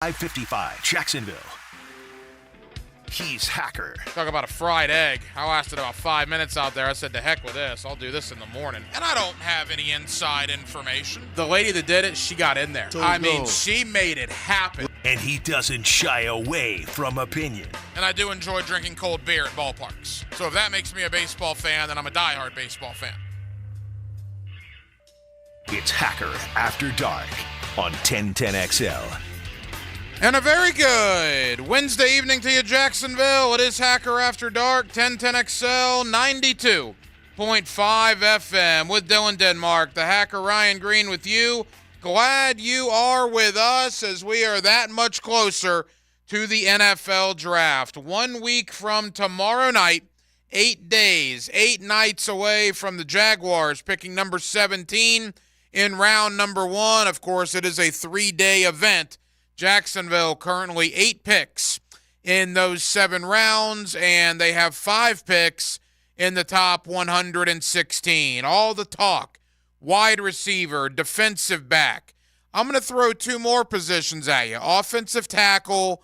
I-55, Jacksonville. He's Hacker. Talk about a fried egg. I lasted about 5 minutes out there. I said, to heck with this. I'll do this in the morning. And I don't have any inside information. The lady that did it, she got in there. She made it happen. And he doesn't shy away from opinion. And I do enjoy drinking cold beer at ballparks. So if that makes me a baseball fan, then I'm a diehard baseball fan. It's Hacker After Dark on 1010XL. And a very good Wednesday evening to you, Jacksonville. It is Hacker After Dark, 1010XL, 92.5 FM with Dylan Denmark. The Hacker Ryan Green with you. Glad you are with us as we are that much closer to the NFL Draft. 1 week from tomorrow night, 8 days, 8 nights away from the Jaguars picking number 17 in round number 1. Of course, it is a 3-day event. Jacksonville currently 8 picks in those 7 rounds, and they have 5 picks in the top 116. All the talk, wide receiver, defensive back. I'm going to throw 2 more positions at you. Offensive tackle,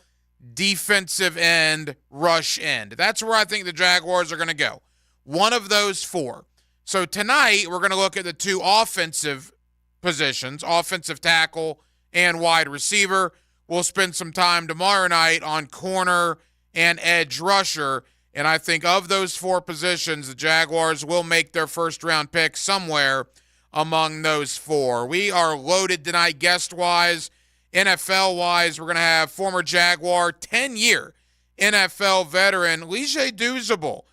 defensive end, rush end. That's where I think the Jaguars are going to go. One of those 4. So tonight we're going to look at the 2 offensive positions, offensive tackle and wide receiver. We'll spend some time tomorrow night on corner and edge rusher. And I think of those 4 positions, the Jaguars will make their first-round pick somewhere among those 4. We are loaded tonight guest-wise, NFL-wise. We're going to have former Jaguar, 10-year NFL veteran, Lige Douzable.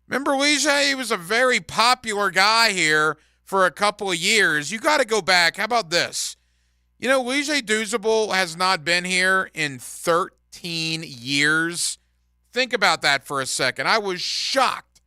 Remember Lige? He was a very popular guy here for a couple of years. You got to go back. How about this? You know, Lige Douzable has not been here in 13 years. Think about that for a second. I was shocked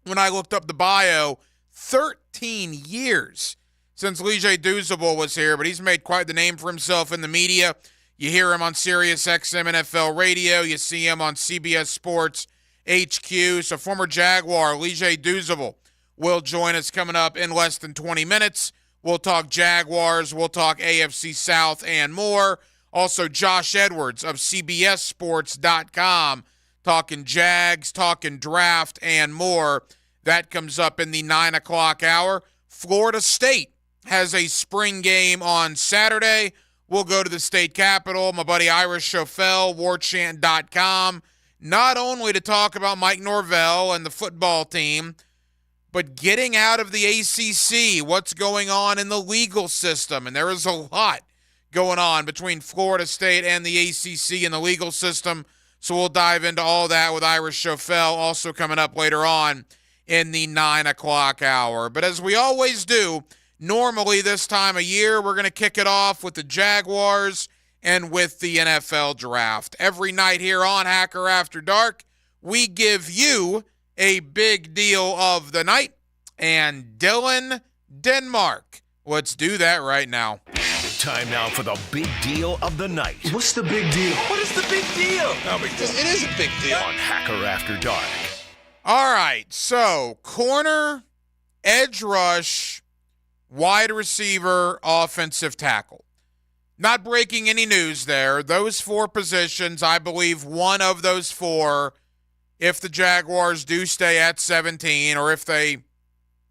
when I looked up the bio. 13 years since Lige Douzable was here, but he's made quite the name for himself in the media. You hear him on Sirius XM NFL radio. You see him on CBS Sports HQ. So former Jaguar Lige Douzable will join us coming up in less than 20 minutes. We'll talk Jaguars, we'll talk AFC South and more. Also, Josh Edwards of CBSSports.com talking Jags, talking draft, and more. That comes up in the 9 o'clock hour. Florida State has a spring game on Saturday. We'll go to the state capitol. My buddy Irish Schofel, warchant.com, not only to talk about Mike Norvell and the football team, but getting out of the ACC, what's going on in the legal system. And there is a lot going on between Florida State and the ACC and the legal system. So we'll dive into all that with Irish Schofel, also coming up later on in the 9 o'clock hour. But as we always do, normally this time of year, we're going to kick it off with the Jaguars and with the NFL Draft. Every night here on Hacker After Dark, we give you a big deal of the night, and Dylan Denmark. Let's do that right now. Time now for the big deal of the night. What's the big deal? What is the big deal? No big deal. It is a big deal. On Hacker After Dark. All right, so corner, edge rush, wide receiver, offensive tackle. Not breaking any news there. Those 4 positions, I believe one of those 4, if the Jaguars do stay at 17 or if they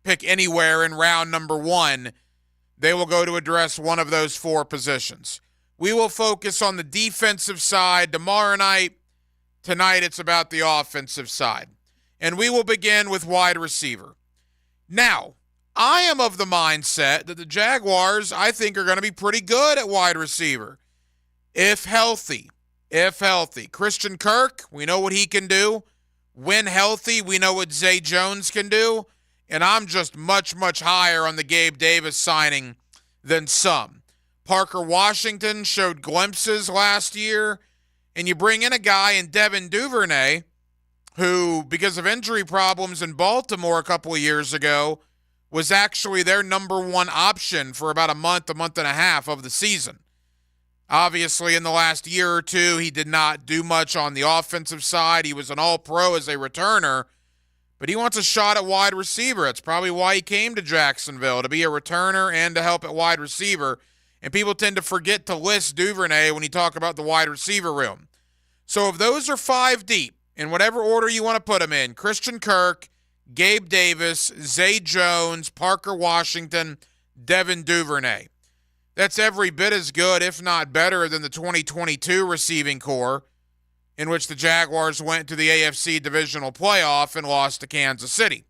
pick anywhere in round number 1, they will go to address one of those 4 positions. We will focus on the defensive side tomorrow night. Tonight it's about the offensive side. And we will begin with wide receiver. Now, I am of the mindset that the Jaguars, I think, are going to be pretty good at wide receiver. If healthy. Christian Kirk, we know what he can do. When healthy, we know what Zay Jones can do. And I'm just much, much higher on the Gabe Davis signing than some. Parker Washington showed glimpses last year. And you bring in a guy in Devin Duvernay, who, because of injury problems in Baltimore a couple of years ago, was actually their number 1 option for about a month and a half of the season. Obviously, in the last year or 2, he did not do much on the offensive side. He was an all-pro as a returner, but he wants a shot at wide receiver. That's probably why he came to Jacksonville, to be a returner and to help at wide receiver. And people tend to forget to list Duvernay when you talk about the wide receiver room. So if those are 5 deep, in whatever order you want to put them in, Christian Kirk, Gabe Davis, Zay Jones, Parker Washington, Devin Duvernay. That's every bit as good, if not better, than the 2022 receiving core, in which the Jaguars went to the AFC divisional playoff and lost to Kansas City.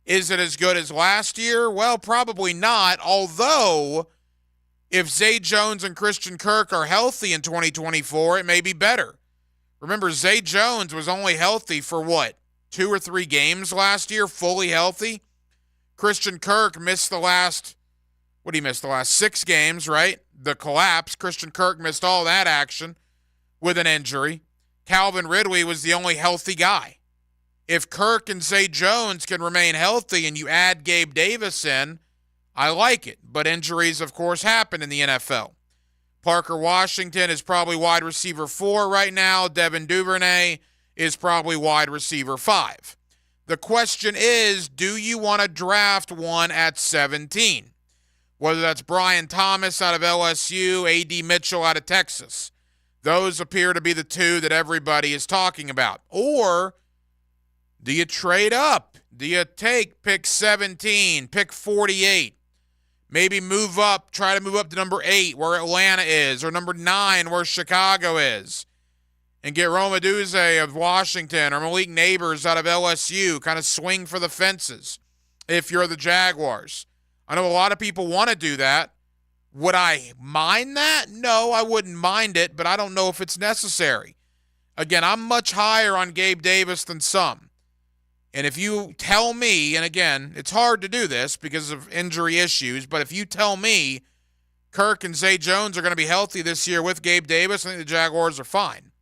Is it as good as last year? Well, probably not, although if Zay Jones and Christian Kirk are healthy in 2024, it may be better. Remember, Zay Jones was only healthy for 2 or 3 games last year, fully healthy? Christian Kirk missed the last 6 games, right? The collapse. Christian Kirk missed all that action with an injury. Calvin Ridley was the only healthy guy. If Kirk and Zay Jones can remain healthy and you add Gabe Davis in, I like it. But injuries, of course, happen in the NFL. Parker Washington is probably wide receiver 4 right now. Devin Duvernay is probably wide receiver 5. The question is, do you want to draft one at 17? Whether that's Brian Thomas out of LSU, A.D. Mitchell out of Texas. Those appear to be the 2 that everybody is talking about. Or do you trade up? Do you take pick 17, pick 48? Maybe move up, try to move up to number 8 where Atlanta is, or number 9 where Chicago is, and get Rome Odunze of Washington or Malik Neighbors out of LSU, kind of swing for the fences if you're the Jaguars. I know a lot of people want to do that. Would I mind that? No, I wouldn't mind it, but I don't know if it's necessary. Again, I'm much higher on Gabe Davis than some. And if you tell me, and again, it's hard to do this because of injury issues, but if you tell me Kirk and Zay Jones are going to be healthy this year with Gabe Davis, I think the Jaguars are fine.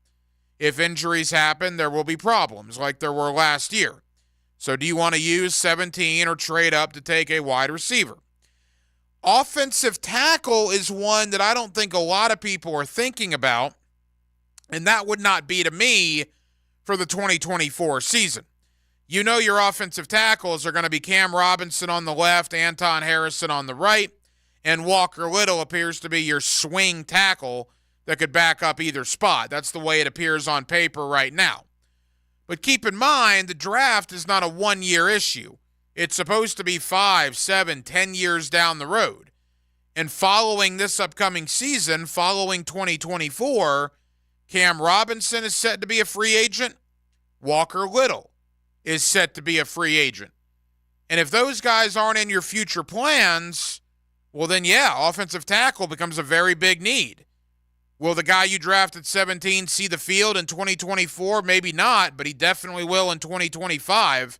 If injuries happen, there will be problems like there were last year. So do you want to use 17 or trade up to take a wide receiver? Offensive tackle is one that I don't think a lot of people are thinking about, and that would not be to me for the 2024 season. You know your offensive tackles are going to be Cam Robinson on the left, Anton Harrison on the right, and Walker Little appears to be your swing tackle that could back up either spot. That's the way it appears on paper right now. But keep in mind, the draft is not a one-year issue. It's supposed to be 5, 7, 10 years down the road. And following this upcoming season, following 2024, Cam Robinson is set to be a free agent. Walker Little is set to be a free agent. And if those guys aren't in your future plans, well then yeah, offensive tackle becomes a very big need. Will the guy you draft at 17 see the field in 2024? Maybe not, but he definitely will in 2025.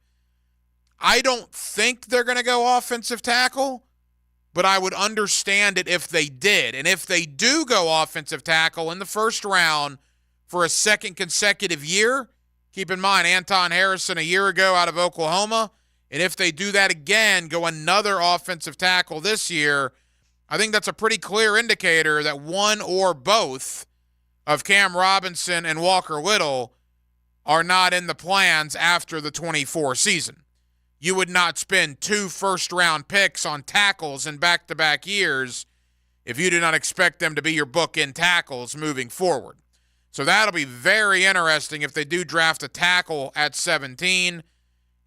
I don't think they're going to go offensive tackle, but I would understand it if they did. And if they do go offensive tackle in the first round for a second consecutive year, keep in mind Anton Harrison a year ago out of Oklahoma, and if they do that again, go another offensive tackle this year, I think that's a pretty clear indicator that one or both of Cam Robinson and Walker Little are not in the plans after the 24 season. You would not spend 2 first-round picks on tackles in back-to-back years if you do not expect them to be your bookend tackles moving forward. So that'll be very interesting if they do draft a tackle at 17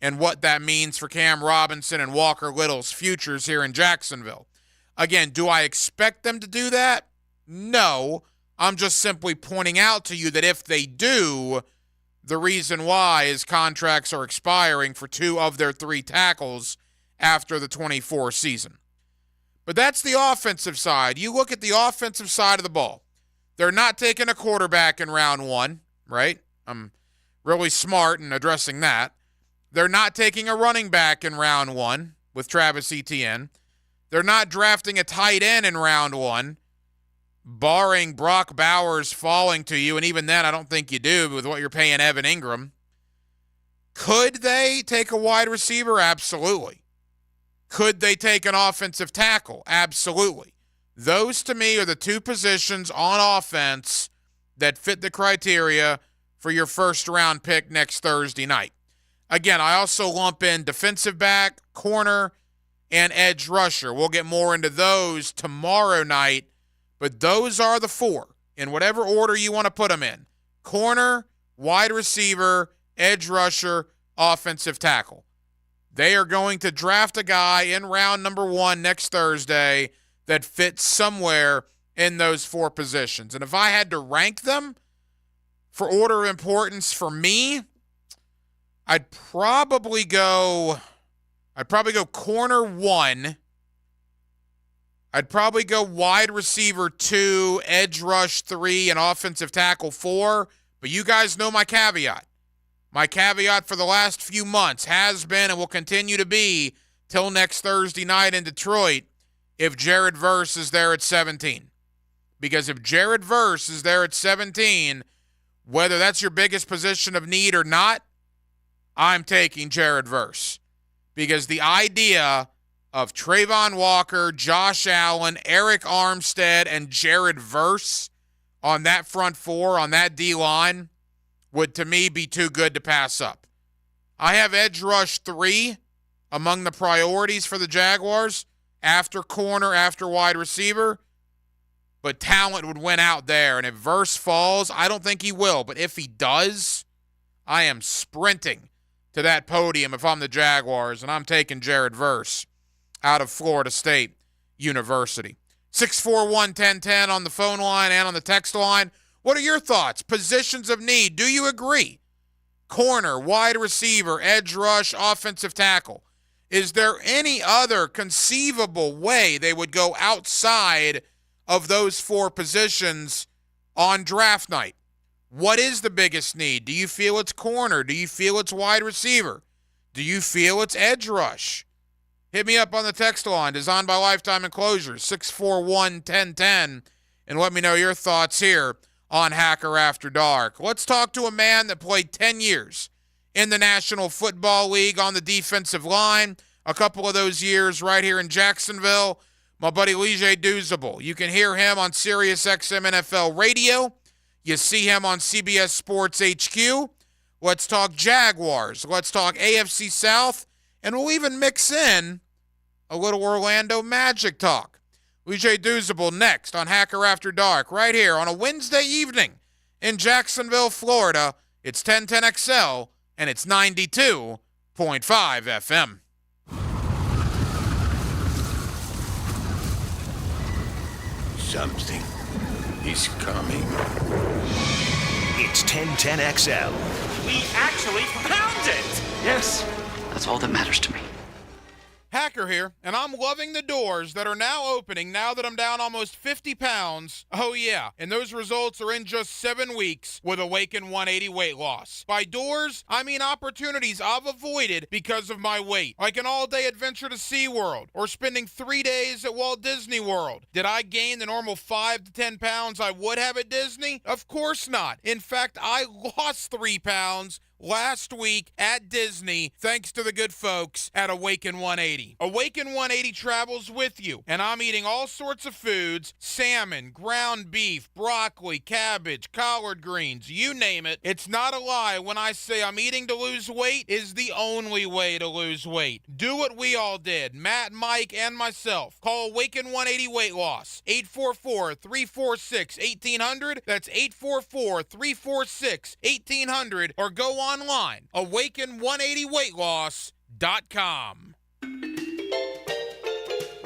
and what that means for Cam Robinson and Walker Little's futures here in Jacksonville. Again, do I expect them to do that? No. I'm just simply pointing out to you that if they do, the reason why is contracts are expiring for 2 of their 3 tackles after the 24 season. But that's the offensive side. You look at the offensive side of the ball. They're not taking a quarterback in round 1, right? I'm really smart in addressing that. They're not taking a running back in round 1 with Travis Etienne. They're not drafting a tight end in round 1, barring Brock Bowers falling to you, and even then I don't think you do with what you're paying Evan Ingram. Could they take a wide receiver? Absolutely. Could they take an offensive tackle? Absolutely. Those, to me, are the 2 positions on offense that fit the criteria for your first-round pick next Thursday night. Again, I also lump in defensive back, corner, and edge rusher. We'll get more into those tomorrow night But those are the four, in whatever order you want to put them in. Corner, wide receiver, edge rusher, offensive tackle. They are going to draft a guy in round number 1 next Thursday that fits somewhere in those four positions. And if I had to rank them for order of importance for me, I'd probably go corner 1. I'd probably go wide receiver 2, edge rush 3, and offensive tackle 4. But you guys know my caveat. My caveat for the last few months has been and will continue to be till next Thursday night in Detroit if Jared Verse is there at 17. Because if Jared Verse is there at 17, whether that's your biggest position of need or not, I'm taking Jared Verse. Because the idea of Trayvon Walker, Josh Allen, Eric Armstead, and Jared Verse on that front four, on that D-line, would to me be too good to pass up. I have edge rush 3 among the priorities for the Jaguars, after corner, after wide receiver, but talent would win out there. And if Verse falls, I don't think he will, but if he does, I am sprinting to that podium if I'm the Jaguars, and I'm taking Jared Verse out of Florida State University. 641-1010 on the phone line and on the text line. What are your thoughts? Positions of need. Do you agree? Corner, wide receiver, edge rush, offensive tackle. Is there any other conceivable way they would go outside of those four positions on draft night? What is the biggest need? Do you feel it's corner? Do you feel it's wide receiver? Do you feel it's edge rush? Hit me up on the text line, designed by Lifetime Enclosures, 641-1010, and let me know your thoughts here on Hacker After Dark. Let's talk to a man that played 10 years in the National Football League on the defensive line, a couple of those years right here in Jacksonville, my buddy Lige Douzable. You can hear him on Sirius XM NFL Radio. You see him on CBS Sports HQ. Let's talk Jaguars. Let's talk AFC South. And we'll even mix in a little Orlando Magic talk. Lige Douzable next on Hacker After Dark, right here on a Wednesday evening in Jacksonville, Florida. It's 1010XL, and it's 92.5 FM. Something is coming. It's 1010XL. We actually found it! Yes, that's all that matters to me. Hacker here, and I'm loving the doors that are now opening now that I'm down almost 50 pounds. Oh yeah, and those results are in just 7 weeks with Awaken 180 weight loss. By doors, I mean opportunities I've avoided because of my weight, like an all-day adventure to SeaWorld or spending 3 days at Walt Disney World. Did I gain the normal 5 to 10 pounds I would have at Disney? Of course not. In fact, I lost 3 pounds last week at Disney, thanks to the good folks at Awaken 180. Awaken 180 travels with you, and I'm eating all sorts of foods: salmon, ground beef, broccoli, cabbage, collard greens, you name it. It's not a lie when I say I'm eating to lose weight is the only way to lose weight. Do what we all did, Matt, Mike, and myself. Call Awaken 180 Weight Loss, 844-346-1800. That's 844-346-1800, or go online, awaken180weightloss.com.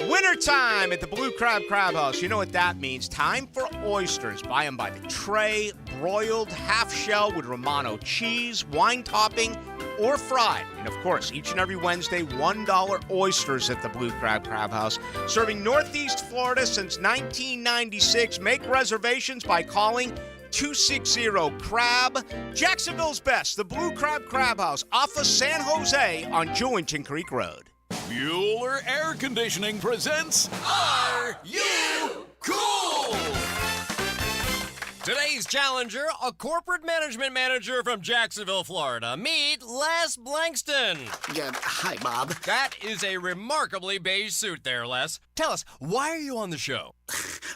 Wintertime at the Blue Crab Crab House. You know what that means. Time for oysters. Buy them by the tray, broiled, half shell with Romano cheese, wine topping, or fried. And of course, each and every Wednesday, $1 oysters at the Blue Crab Crab House. Serving Northeast Florida since 1996. Make reservations by calling 260-CRAB. Jacksonville's best, the Blue Crab Crab House, off of San Jose on Jewington Creek Road. Bueller Air Conditioning presents Are You Cool? Today's challenger, a corporate management manager from Jacksonville, Florida. Meet Les Blankston. Hi, Bob. That is a remarkably beige suit there, Les. Tell us, why are you on the show?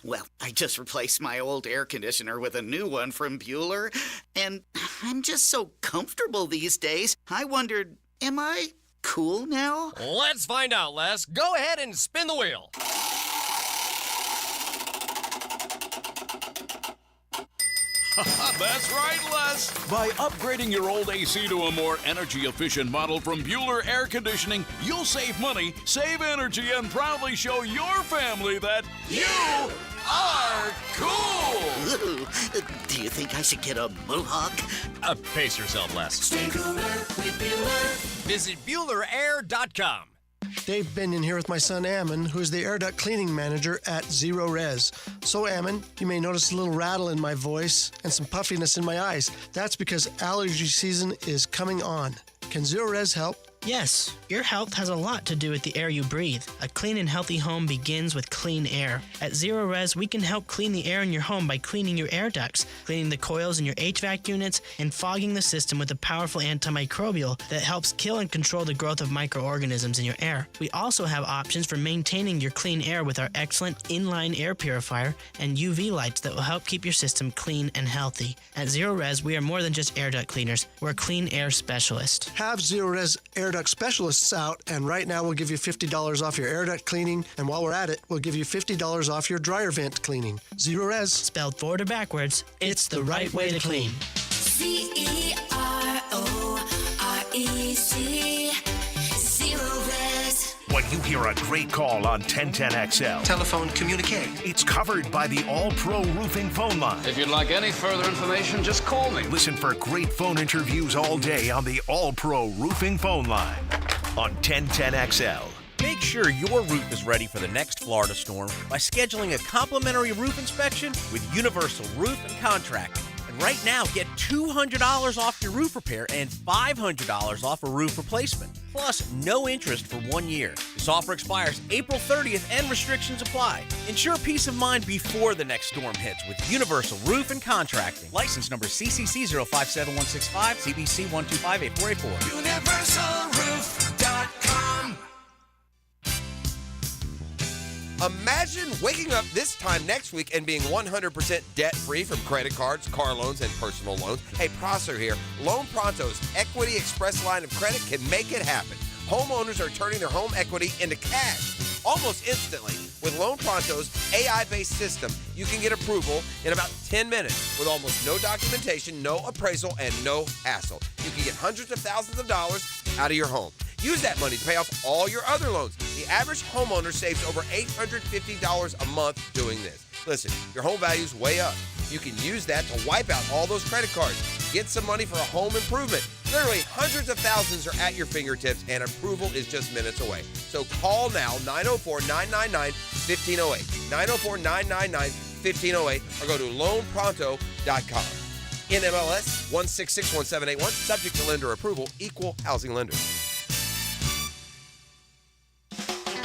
Well, I just replaced my old air conditioner with a new one from Bueller, and I'm just so comfortable these days. I wondered, am I cool now? Let's find out, Les. Go ahead and spin the wheel. That's right, Les. By upgrading your old AC to a more energy-efficient model from Bueller Air Conditioning, you'll save money, save energy, and proudly show your family that you are cool. Ooh, do you think I should get a mohawk? Pace yourself, Les. Stay cooler with Bueller. Visit BuellerAir.com. Dave Binion here with my son Ammon, who is the air duct cleaning manager at Zero Res. So Ammon, you may notice a little rattle in my voice and some puffiness in my eyes. That's because allergy season is coming on. Can Zero Res help? Yes, your health has a lot to do with the air you breathe. A clean and healthy home begins with clean air. At Zero Res, we can help clean the air in your home by cleaning your air ducts, cleaning the coils in your HVAC units, and fogging the system with a powerful antimicrobial that helps kill and control the growth of microorganisms in your air. We also have options for maintaining your clean air with our excellent inline air purifier and UV lights that will help keep your system clean and healthy. At Zero Res, we are more than just air duct cleaners. We're a clean air specialist. Have Zero Res air duct specialists out, and right now we'll give you $50 off your air duct cleaning, and while we're at it, we'll give you $50 off your dryer vent cleaning. Zero Res. Spelled forward or backwards, it's the right way to clean. CEROREC. Zero Res. When you hear a great call on 1010XL, Telephone communique. it's covered by the All-Pro Roofing phone line. If you'd like any further information, just call me. Listen for great phone interviews all day on the All-Pro Roofing phone line on 1010XL. Make sure your roof is ready for the next Florida storm by scheduling a complimentary roof inspection with Universal Roof and Contracting. And right now, get $200 off your roof repair and $500 off a roof replacement. Plus, no interest for 1 year. This offer expires April 30th and restrictions apply. Ensure peace of mind before the next storm hits with Universal Roof and Contracting. License number CCC 057165, CBC 1258484. UniversalRoof.com. Imagine waking up this time next week and being 100% debt-free from credit cards, car loans, and personal loans. Hey, Prosser here. Loan Pronto's Equity Express line of credit can make it happen. Homeowners are turning their home equity into cash almost instantly. With Loan Pronto's AI-based system, you can get approval in about 10 minutes with almost no documentation, no appraisal, and no hassle. You can get hundreds of thousands of dollars out of your home. Use that money to pay off all your other loans. The average homeowner saves over $850 a month doing this. Listen, your home value's way up. You can use that to wipe out all those credit cards. Get some money for a home improvement. Literally hundreds of thousands are at your fingertips, and approval is just minutes away. So call now, 904-999-1508, 904-999-1508, or go to loanpronto.com. NMLS 1661781, subject to lender approval, equal housing lender.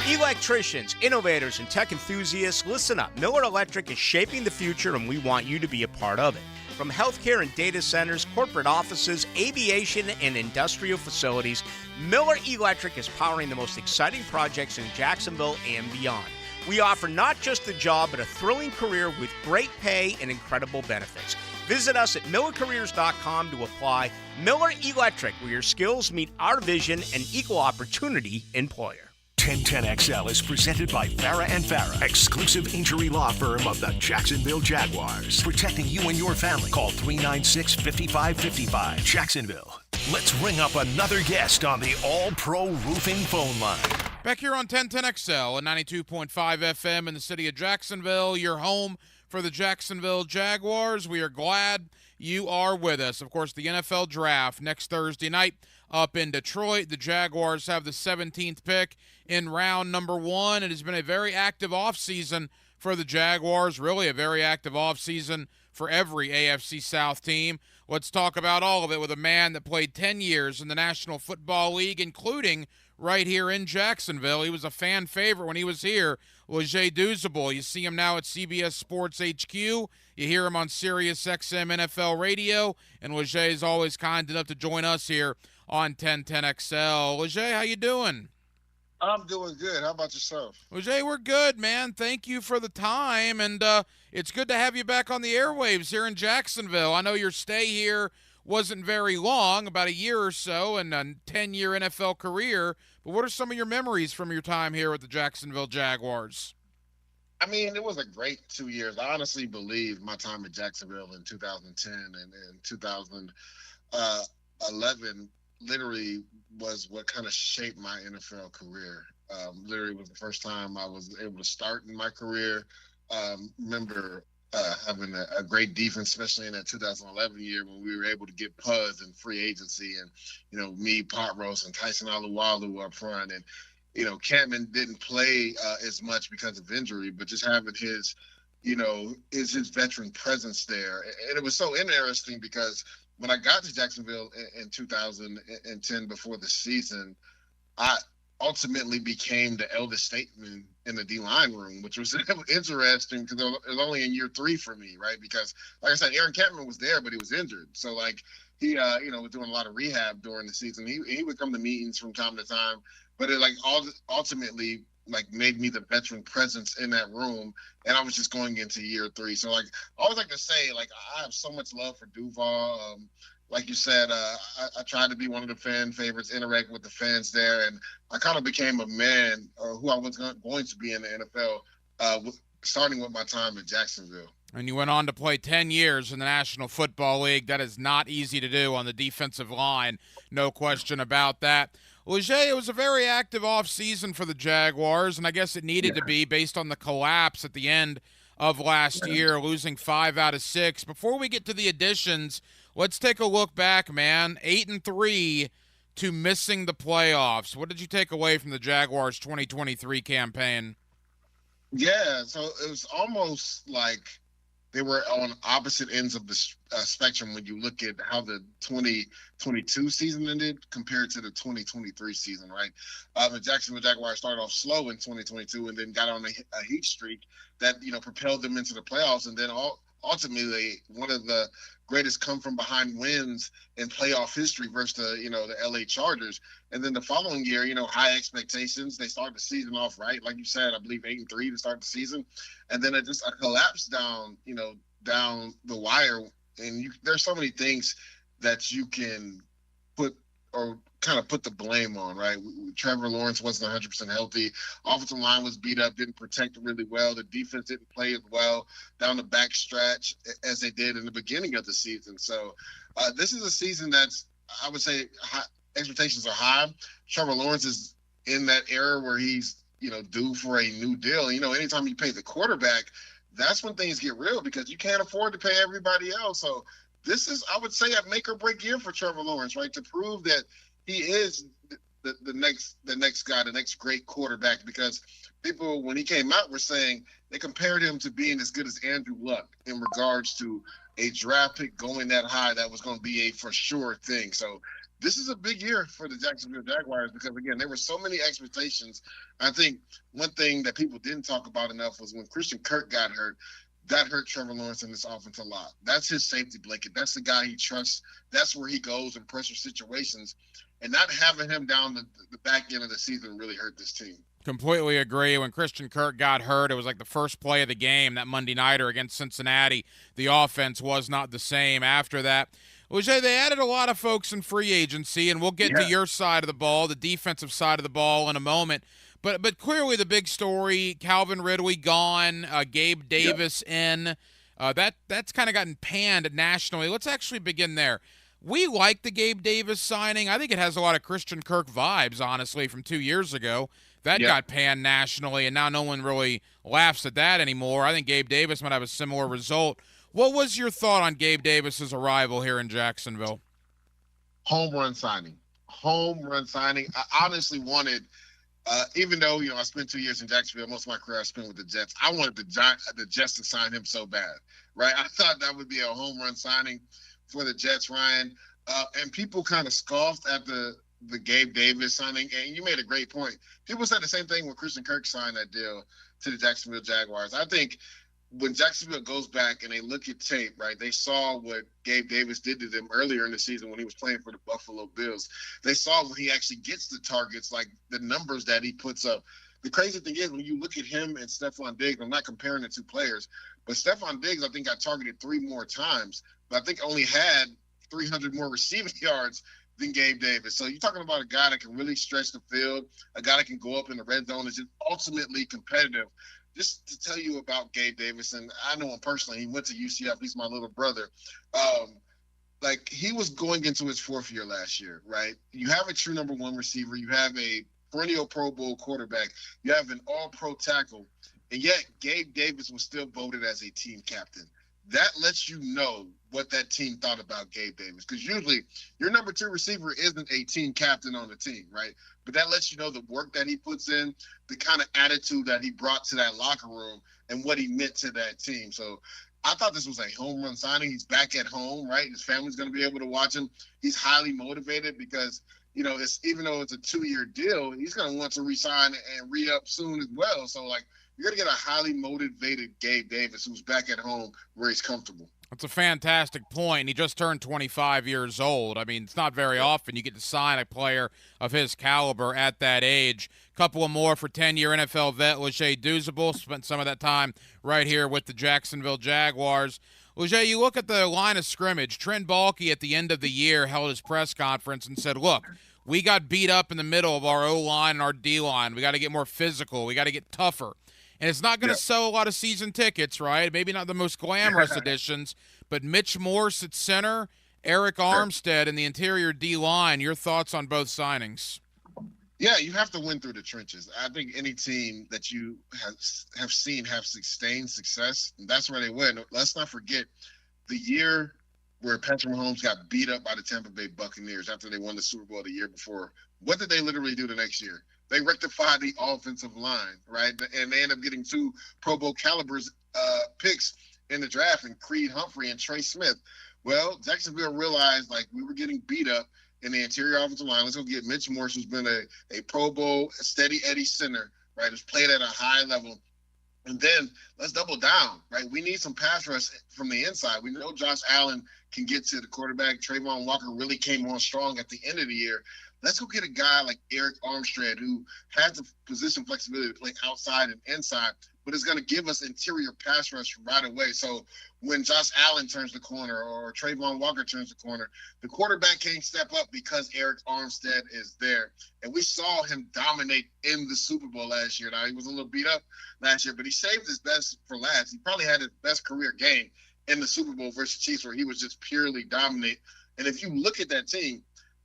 Electricians, innovators, and tech enthusiasts, listen up. Miller Electric is shaping the future, and we want you to be a part of it. From healthcare and data centers, corporate offices, aviation, and industrial facilities, Miller Electric is powering the most exciting projects in Jacksonville and beyond. We offer not just a job, but a thrilling career with great pay and incredible benefits. Visit us at millercareers.com to apply. Miller Electric, where your skills meet our vision, and equal opportunity employer. 1010XL is presented by Farah & Farah, exclusive injury law firm of the Jacksonville Jaguars. Protecting you and your family. Call 396-5555. Jacksonville. Let's ring up another guest on the All-Pro Roofing phone line. Back here on 1010XL at 92.5 FM in the city of Jacksonville, your home for the Jacksonville Jaguars. We are glad you are with us. Of course, the NFL Draft next Thursday night up in Detroit. The Jaguars have the 17th pick in round number 1. It has been a very active offseason for the Jaguars, really a very active offseason for every AFC South team. Let's talk about all of it with a man that played 10 years in the National Football League, including right here in Jacksonville. He was a fan favorite when he was here, Leger Douzable. You see him now at CBS Sports HQ. You hear him on Sirius XM NFL Radio, and Leger is always kind enough to join us here on 1010XL. Leger, how you doing? I'm doing good. How about yourself? Leger, we're good, man. Thank you for the time, and it's good to have you back on the airwaves here in Jacksonville. I know your stay here wasn't very long, about a year or so, and a 10-year NFL career, but what are some of your memories from your time here with the Jacksonville Jaguars? I mean, it was a great 2 years. I honestly believe my time at Jacksonville in 2010 and 2011 literally was what kind of shaped my NFL career. Literally was the first time I was able to start in my career. Remember having a great defense, especially in that 2011 year when we were able to get Puz in free agency, and me, Pot Roast, and Tyson Alualu up front, and Campman didn't play as much because of injury, but just having his his veteran presence there, and it was so interesting because when I got to Jacksonville in 2010 before the season, I ultimately became the eldest statesman in the D-line room, which was interesting because it was only in year 3 for me, right? Because, like I said, Aaron Campman was there, but he was injured. So, like, he, was doing a lot of rehab during the season. He would come to meetings from time to time, but it, ultimately, made me the veteran presence in that room, and I was just going into year 3. So, I always like to say, I have so much love for Duval. Like you said, I tried to be one of the fan favorites, interact with the fans there, and I kind of became a man who I was going to be in the NFL, starting with my time in Jacksonville. And you went on to play 10 years in the National Football League. That is not easy to do on the defensive line, no question about that. Leger, it was a very active offseason for the Jaguars, and I guess it needed to be based on the collapse at the end of last year, losing 5 out of 6. Before we get to the additions, let's take a look back, man. 8-3 to missing the playoffs. What did you take away from the Jaguars' 2023 campaign? Yeah, so it was almost like they were on opposite ends of the spectrum when you look at how the 2022 season ended compared to the 2023 season, right? The Jacksonville Jaguars started off slow in 2022 and then got on a heat streak that, propelled them into the playoffs, and then ultimately one of the greatest come-from-behind wins in playoff history versus the LA Chargers. And then the following year, high expectations. They started the season off right, like you said, I believe 8-3 to start the season, and then it just collapsed down, down the wire. And there's so many things that you can put or kind of put the blame on, right? Trevor Lawrence wasn't 100% healthy. Offensive line was beat up, didn't protect it really well. The defense didn't play as well down the back stretch as they did in the beginning of the season. So this is a season that's, I would say, expectations are high. Trevor Lawrence is in that era where he's, due for a new deal. Anytime you pay the quarterback, that's when things get real because you can't afford to pay everybody else. So this is, I would say, a make or break year for Trevor Lawrence, right? To prove that he is the next guy, the next great quarterback, because people, when he came out, were saying they compared him to being as good as Andrew Luck in regards to a draft pick going that high. That was going to be a for sure thing. So this is a big year for the Jacksonville Jaguars because, again, there were so many expectations. I think one thing that people didn't talk about enough was when Christian Kirk got hurt. That hurt Trevor Lawrence in this offense a lot. That's his safety blanket. That's the guy he trusts. That's where he goes in pressure situations. And not having him down the back end of the season really hurt this team. Completely agree. When Christian Kirk got hurt, it was like the first play of the game, that Monday nighter against Cincinnati. The offense was not the same after that. Leger, they added a lot of folks in free agency, and we'll get to your side of the ball, the defensive side of the ball, in a moment. But clearly the big story, Calvin Ridley gone, Gabe Davis in. That's kind of gotten panned nationally. Let's actually begin there. We like the Gabe Davis signing. I think it has a lot of Christian Kirk vibes, honestly, from 2 years ago. That got panned nationally, and now no one really laughs at that anymore. I think Gabe Davis might have a similar result. What was your thought on Gabe Davis's arrival here in Jacksonville? Home run signing. I honestly wanted, even though, I spent 2 years in Jacksonville, most of my career I spent with the Jets, I wanted the Jets to sign him so bad, right? I thought that would be a home run signing for the Jets, Ryan. And people kind of scoffed at the Gabe Davis signing, and you made a great point. People said the same thing when Christian Kirk signed that deal to the Jacksonville Jaguars. I think when Jacksonville goes back and they look at tape, right, they saw what Gabe Davis did to them earlier in the season when he was playing for the Buffalo Bills. They saw when he actually gets the targets, like the numbers that he puts up. The crazy thing is when you look at him and Stephon Diggs, I'm not comparing the two players, but Stephon Diggs, I think, got targeted 3 more times, but I think only had 300 more receiving yards than Gabe Davis. So you're talking about a guy that can really stretch the field, a guy that can go up in the red zone, is just ultimately competitive. just to tell you about Gabe Davis, and I know him personally. He went to UCF. He's my little brother. Like, he was going into his 4th year last year, right? You have a true number 1 receiver. You have a perennial Pro Bowl quarterback. You have an all-pro tackle. And yet Gabe Davis was still voted as a team captain. That lets you know what that team thought about Gabe Davis. Because usually your number 2 receiver isn't a team captain on the team, right? But that lets you know the work that he puts in, the kind of attitude that he brought to that locker room, and what he meant to that team. So I thought this was a home run signing. He's back at home, right? His family's going to be able to watch him. He's highly motivated because, you know, it's even though it's a 2-year deal, he's going to want to resign and re-up soon as well. So, like, you're going to get a highly motivated Gabe Davis who's back at home where he's comfortable. That's a fantastic point. He just turned 25 years old. I mean, it's not very often you get to sign a player of his caliber at that age. Couple of more for 10-year NFL vet Leger Douzable. Spent some of that time right here with the Jacksonville Jaguars. Leger, you look at the line of scrimmage. Trent Baalke at the end of the year held his press conference and said, look, we got beat up in the middle of our O-line and our D-line. We got to get more physical. We got to get tougher. And it's not going to sell a lot of season tickets, right? Maybe not the most glamorous additions, but Mitch Morse at center, Eric Armstead in the interior D-line. Your thoughts on both signings? Yeah, you have to win through the trenches. I think any team that you have seen have sustained success, that's where they win. Let's not forget the year where Patrick Mahomes got beat up by the Tampa Bay Buccaneers after they won the Super Bowl the year before. What did they literally do the next year? They rectified the offensive line, right? And they end up getting 2 Pro Bowl calibers picks in the draft, and Creed Humphrey and Trey Smith. Well, Jacksonville realized, like, we were getting beat up in the interior offensive line. Let's go get Mitch Morse, who's been a Pro Bowl, a steady Eddie center, right, who's played at a high level. And then let's double down, right? We need some pass rush from the inside. We know Josh Allen can get to the quarterback. Trayvon Walker really came on strong at the end of the year. Let's go get a guy like Eric Armstead, who has the position flexibility to play outside and inside, but is going to give us interior pass rush right away. So when Josh Allen turns the corner or Trayvon Walker turns the corner, the quarterback can't step up because Eric Armstead is there. And we saw him dominate in the Super Bowl last year. Now, he was a little beat up last year, but he saved his best for last. He probably had his best career game in the Super Bowl versus Chiefs, where he was just purely dominant. And if you look at that team,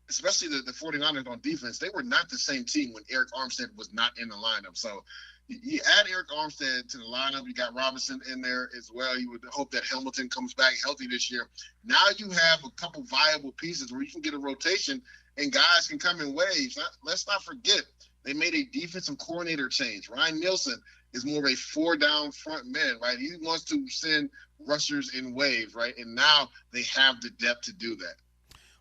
especially the 49ers on defense, they were not the same team when Eric Armstead was not in the lineup. So you add Eric Armstead to the lineup. You got Robinson in there as well. You would hope that Hamilton comes back healthy this year. Now you have a couple viable pieces where you can get a rotation and guys can come in waves. Let's not forget, they made a defensive coordinator change. Ryan Nielsen is more of a 4-down front man, right? He wants to send rushers in waves, right? And now they have the depth to do that.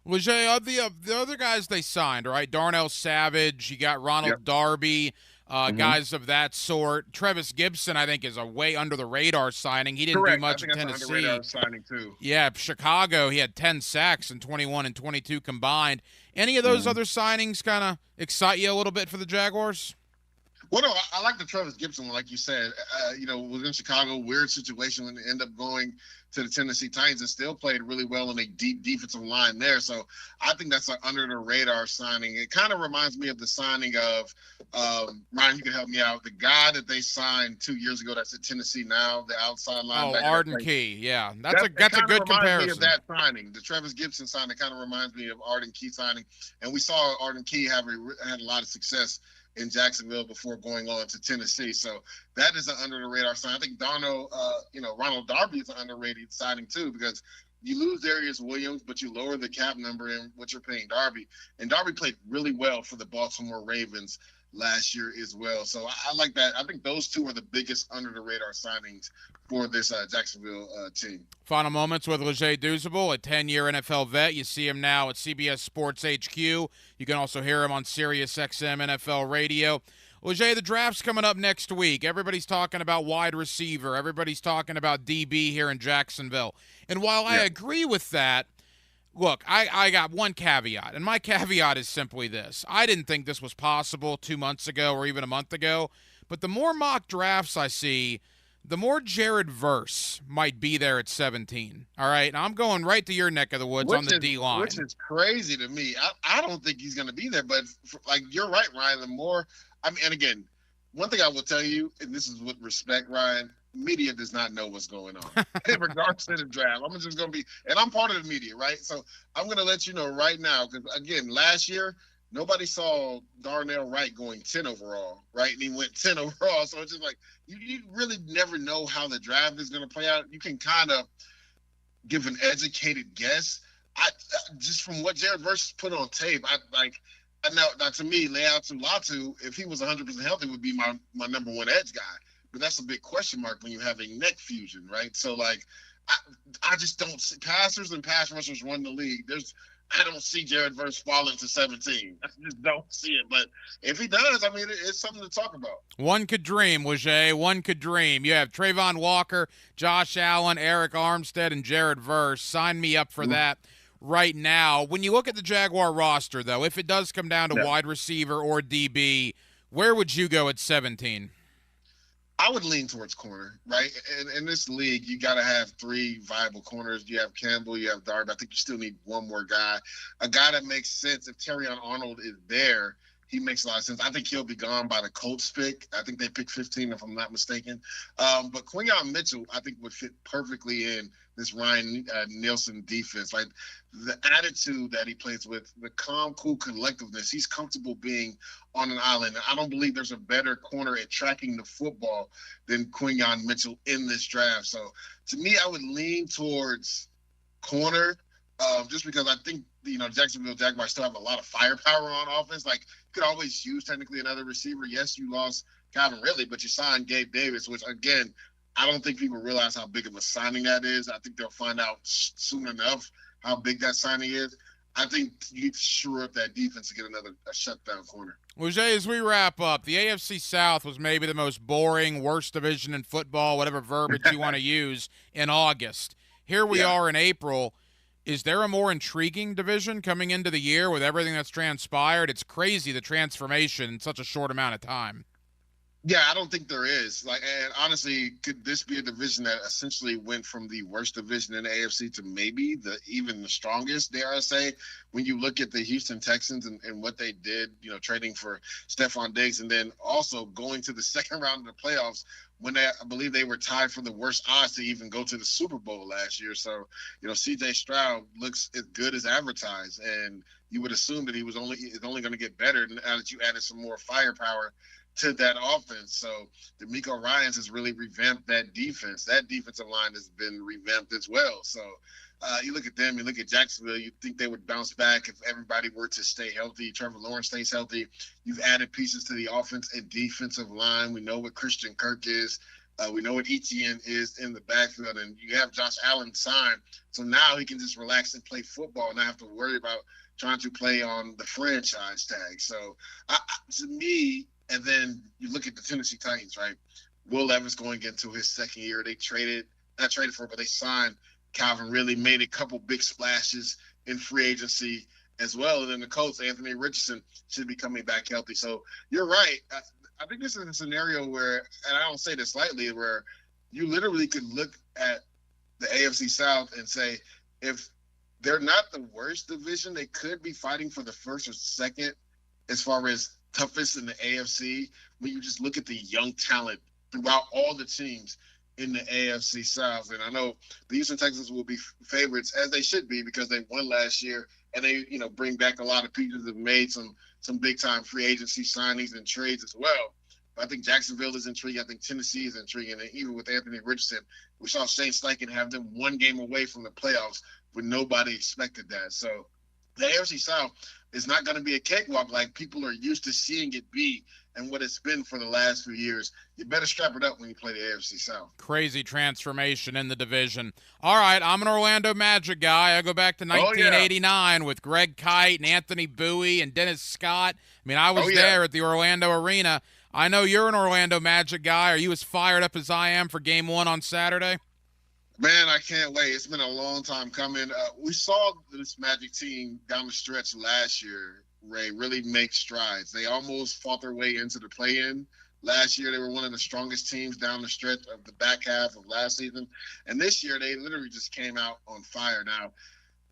Leger, the other guys they signed, right? Darnell Savage, you got Ronald Darby, guys of that sort. Trevis Gibson, I think, is a way under the radar signing. He didn't do much in Tennessee. Under the radar signing too. Yeah, Chicago, he had 10 sacks in 21 and 22 combined. Any of those other signings kind of excite you a little bit for the Jaguars? Well, no, I like the Trevis Gibson one, like you said. Was in Chicago, weird situation when they end up going to the Tennessee Titans and still played really well in a deep defensive line there. So I think that's an under-the-radar signing. It kind of reminds me of the signing of, Ryan, you can help me out, the guy that they signed 2 years ago that's at Tennessee now, the outside linebacker. Oh, Arden Key, yeah. That's a good comparison. Me of that signing. The Trevis Gibson signing kind of reminds me of Arden Key signing. And we saw Arden Key had a lot of success in Jacksonville before going on to Tennessee. So that is an under-the-radar sign. I think Ronald Darby is an underrated signing too, because you lose Darius Williams, but you lower the cap number in what you're paying Darby. And Darby played really well for the Baltimore Ravens last year as well. So I like that. I think those two are the biggest under-the-radar signings for this Jacksonville team. Final moments with Leger Douzable, a 10-year NFL vet. You see him now at CBS Sports HQ. You can also hear him on Sirius XM NFL Radio. Leger, the draft's coming up next week. Everybody's talking about wide receiver. Everybody's talking about DB here in Jacksonville. And while I agree with that, look, I got one caveat, and my caveat is simply this. I didn't think this was possible 2 months ago or even a month ago, but the more mock drafts I see, the more Jared Verse might be there at 17. All right, and I'm going right to your neck of the woods on the D-line. Which is crazy to me. I don't think he's going to be there, but you're right, Ryan. The more, and again, one thing I will tell you, and this is with respect, Ryan, media does not know what's going on in regards to the draft. I'm just going to be, and I'm part of the media, right? So I'm going to let you know right now, because again, last year, nobody saw Darnell Wright going 10 overall, right? And he went 10 overall. So it's just like, you really never know how the draft is going to play out. You can kind of give an educated guess. I just from what Jared Verse put on tape, now to me, Leatu Latu, if he was 100% healthy, would be my number one edge guy. But that's a big question mark when you have a neck fusion, right? So I just don't see passers and pass rushers run the league. I don't see Jared Verse falling to 17. I just don't see it. But if he does, I mean, it's something to talk about. One could dream, Wajay. One could dream. You have Trayvon Walker, Josh Allen, Eric Armstead, and Jared Verse. Sign me up for that right now. When you look at the Jaguar roster, though, if it does come down to wide receiver or DB, where would you go at 17? I would lean towards corner, right? In this league, you got to have three viable corners. You have Campbell, you have Darby. I think you still need one more guy, a guy that makes sense. If Terrion Arnold is there, he makes a lot of sense. I think he'll be gone by the Colts pick. I think they picked 15, if I'm not mistaken. But Quinyon Mitchell, I think, would fit perfectly in this Ryan Nielsen defense. Like the attitude that he plays with, the calm, cool collectiveness. He's comfortable being on an island. And I don't believe there's a better corner at tracking the football than Quinyon Mitchell in this draft. So to me, I would lean towards corner just because I think, Jacksonville Jaguars still have a lot of firepower on offense. Like, you could always use technically another receiver. Yes, you lost Calvin Ridley, but you signed Gabe Davis, which, again, I don't think people realize how big of a signing that is. I think they'll find out soon enough how big that signing is. I think you need to shore up that defense to get a shutdown corner. Well, Jay, as we wrap up, the AFC South was maybe the most boring, worst division in football, whatever verbiage you want to use, in August. Here we are in April. Is there a more intriguing division coming into the year with everything that's transpired? It's crazy, the transformation in such a short amount of time. Yeah, I don't think there is. And honestly, could this be a division that essentially went from the worst division in the AFC to maybe even the strongest, dare I say, when you look at the Houston Texans and what they did, trading for Stephon Diggs and then also going to the second round of the playoffs when I believe they were tied for the worst odds to even go to the Super Bowl last year. So, C.J. Stroud looks as good as advertised, and you would assume that he's only going to get better now that you added some more firepower to that offense. So DeMeco Ryans has really revamped that defense. That defensive line has been revamped as well. So you look at them, you look at Jacksonville, you think they would bounce back if everybody were to stay healthy. Trevor Lawrence stays healthy. You've added pieces to the offense and defensive line. We know what Christian Kirk is. We know what Etienne is in the backfield, and you have Josh Allen signed. So now he can just relax and play football and not have to worry about trying to play on the franchise tag. So to me, and then you look at the Tennessee Titans, right? Will Levis going into his second year. They they signed Calvin Ridley, made a couple big splashes in free agency as well. And then the Colts, Anthony Richardson, should be coming back healthy. So you're right. I think this is a scenario where, and I don't say this lightly, where you literally could look at the AFC South and say, if they're not the worst division, they could be fighting for the first or second as far as toughest in the AFC when you just look at the young talent throughout all the teams in the AFC South. And I know the Houston Texans will be favorites, as they should be, because they won last year and they, bring back a lot of pieces, have made some big time free agency signings and trades as well. But I think Jacksonville is intriguing. I think Tennessee is intriguing. And even with Anthony Richardson, we saw Shane Steichen have them one game away from the playoffs when nobody expected that. So the AFC South is not going to be a cakewalk like people are used to seeing it be and what it's been for the last few years. You better strap it up when you play the AFC South. Crazy transformation in the division. All right, I'm an Orlando Magic guy. I go back to 1989 with Greg Kite and Anthony Bowie and Dennis Scott. I mean, I was there at the Orlando Arena. I know you're an Orlando Magic guy. Are you as fired up as I am for Game 1 on Saturday? Man, I can't wait. It's been a long time coming. We saw this Magic team down the stretch last year, Ray, really make strides. They almost fought their way into the play-in. Last year, they were one of the strongest teams down the stretch of the back half of last season. And this year, they literally just came out on fire. Now,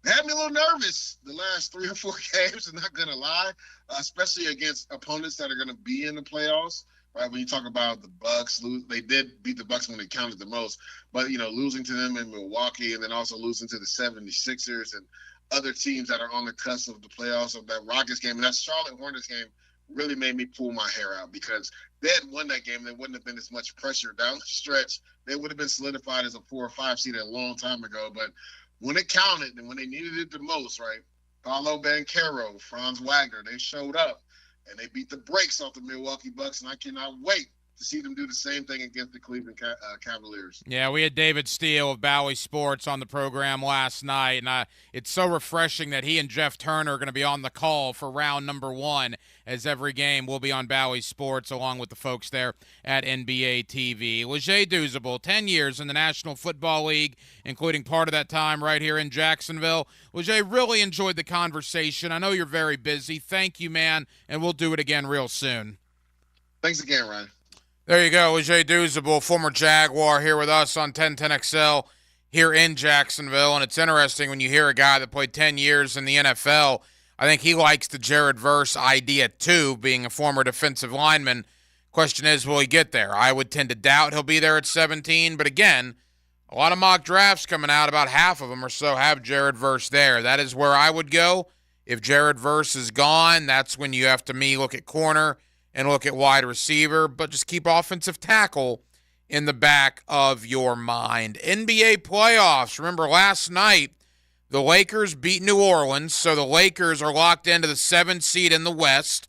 they had me a little nervous the last 3 or 4 games, I'm not going to lie, especially against opponents that are going to be in the playoffs. right? When you talk about the Bucks, they did beat the Bucks when they counted the most, but losing to them in Milwaukee, and then also losing to the 76ers and other teams that are on the cusp of the playoffs, of that Rockets game and that Charlotte Hornets game really made me pull my hair out, because they had won that game. There wouldn't have been as much pressure down the stretch. They would have been solidified as a 4 or 5 seed a long time ago. But when it counted and when they needed it the most, right? Paolo Banchero, Franz Wagner, they showed up and they beat the brakes off the Milwaukee Bucks, and I cannot wait to see them do the same thing against the Cleveland Cavaliers. Yeah, we had David Steele of Bally Sports on the program last night, and it's so refreshing that he and Jeff Turner are going to be on the call for round number 1, as every game will be on Bally Sports along with the folks there at NBA TV. Leger Douzable, 10 years in the National Football League, including part of that time right here in Jacksonville. Leger, really enjoyed the conversation. I know you're very busy. Thank you, man, and we'll do it again real soon. Thanks again, Ryan. There you go, Leger Douzable, former Jaguar, here with us on 1010XL here in Jacksonville. And it's interesting when you hear a guy that played 10 years in the NFL. I think he likes the Jared Verse idea too, being a former defensive lineman. Question is, will he get there? I would tend to doubt he'll be there at 17. But again, a lot of mock drafts coming out, about half of them or so have Jared Verse there. That is where I would go. If Jared Verse is gone, that's when you have to look at corner and look at wide receiver, but just keep offensive tackle in the back of your mind. NBA playoffs. Remember last night, the Lakers beat New Orleans, so the Lakers are locked into the 7th seed in the West.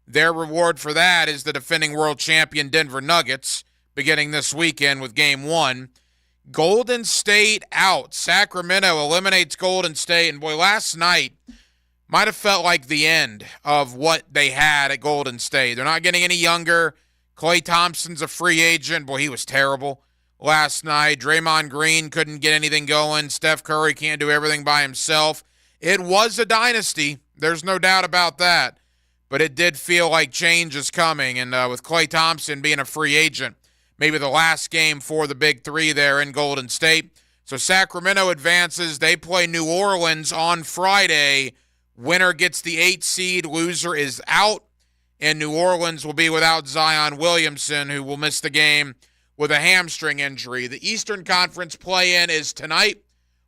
Their reward for that is the defending world champion Denver Nuggets, beginning this weekend with Game 1. Golden State out. Sacramento eliminates Golden State, and boy, last night might have felt like the end of what they had at Golden State. They're not getting any younger. Klay Thompson's a free agent. Boy, he was terrible last night. Draymond Green couldn't get anything going. Steph Curry can't do everything by himself. It was a dynasty. There's no doubt about that. But it did feel like change is coming. And with Klay Thompson being a free agent, maybe the last game for the Big Three there in Golden State. So Sacramento advances. They play New Orleans on Friday. Winner gets the 8th seed, loser is out, and New Orleans will be without Zion Williamson, who will miss the game with a hamstring injury. The Eastern Conference play-in is tonight.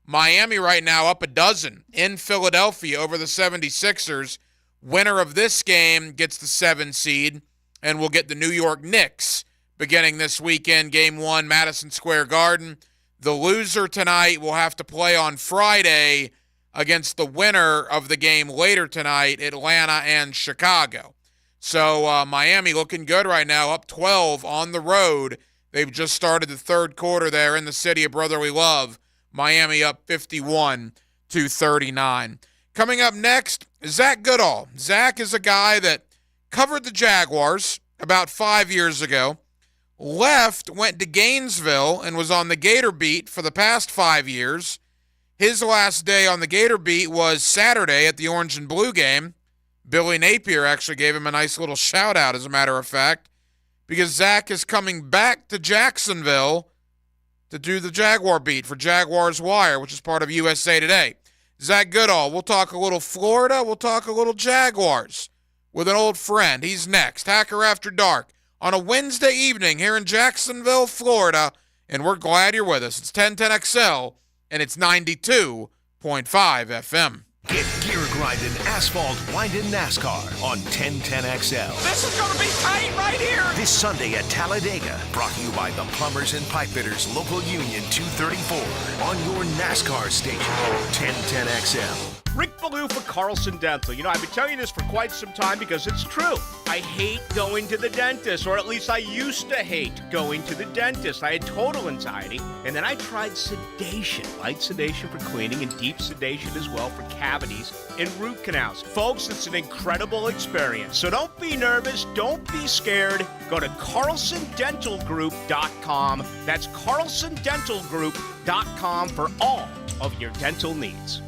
Miami right now up 12 in Philadelphia over the 76ers. Winner of this game gets the 7th seed, and will get the New York Knicks beginning this weekend, Game 1, Madison Square Garden. The loser tonight will have to play on Friday against the winner of the game later tonight, Atlanta and Chicago. So Miami looking good right now, up 12 on the road. They've just started the third quarter there in the city of brotherly love. Miami up 51-39. Coming up next, Zach Goodall. Zach is a guy that covered the Jaguars about 5 years ago, went to Gainesville, and was on the Gator beat for the past 5 years. His last day on the Gator beat was Saturday at the Orange and Blue game. Billy Napier actually gave him a nice little shout-out, as a matter of fact, because Zach is coming back to Jacksonville to do the Jaguar beat for Jaguars Wire, which is part of USA Today. Zach Goodall, we'll talk a little Florida, we'll talk a little Jaguars with an old friend. He's next. Hacker After Dark on a Wednesday evening here in Jacksonville, Florida, and we're glad you're with us. It's 1010XL. And it's 92.5 FM. Get gear grinding, asphalt winding NASCAR on 1010XL. This is going to be tight right here. This Sunday at Talladega, brought to you by the Plumbers and Pipefitters Local Union 234 on your NASCAR station, 1010XL. Rick Ballou for Carlson Dental. I've been telling you this for quite some time because it's true. I hate going to the dentist, or at least I used to hate going to the dentist. I had total anxiety, and then I tried sedation. Light sedation for cleaning and deep sedation as well for cavities and root canals. Folks, it's an incredible experience. So don't be nervous. Don't be scared. Go to CarlsonDentalGroup.com. That's CarlsonDentalGroup.com for all of your dental needs.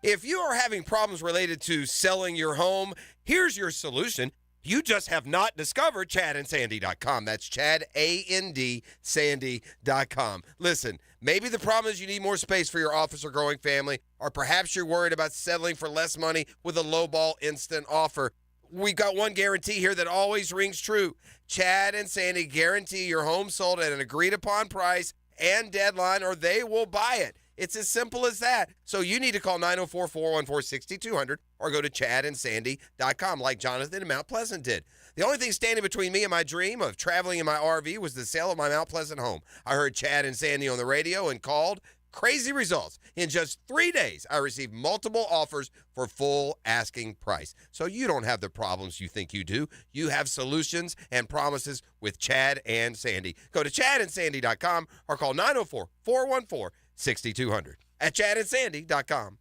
If you are having problems related to selling your home, here's your solution. You just have not discovered ChadandSandy.com. That's ChadandSandy.com. Listen, maybe the problem is you need more space for your office or growing family, or perhaps you're worried about settling for less money with a lowball instant offer. We've got one guarantee here that always rings true. Chad and Sandy guarantee your home sold at an agreed-upon price and deadline, or they will buy it. It's as simple as that. So you need to call 904-414-6200 or go to chadandsandy.com like Jonathan in Mount Pleasant did. The only thing standing between me and my dream of traveling in my RV was the sale of my Mount Pleasant home. I heard Chad and Sandy on the radio and called. Crazy results. In just 3 days, I received multiple offers for full asking price. So you don't have the problems you think you do. You have solutions and promises with Chad and Sandy. Go to chadandsandy.com or call 904-414-6200 at chadandsandy.com.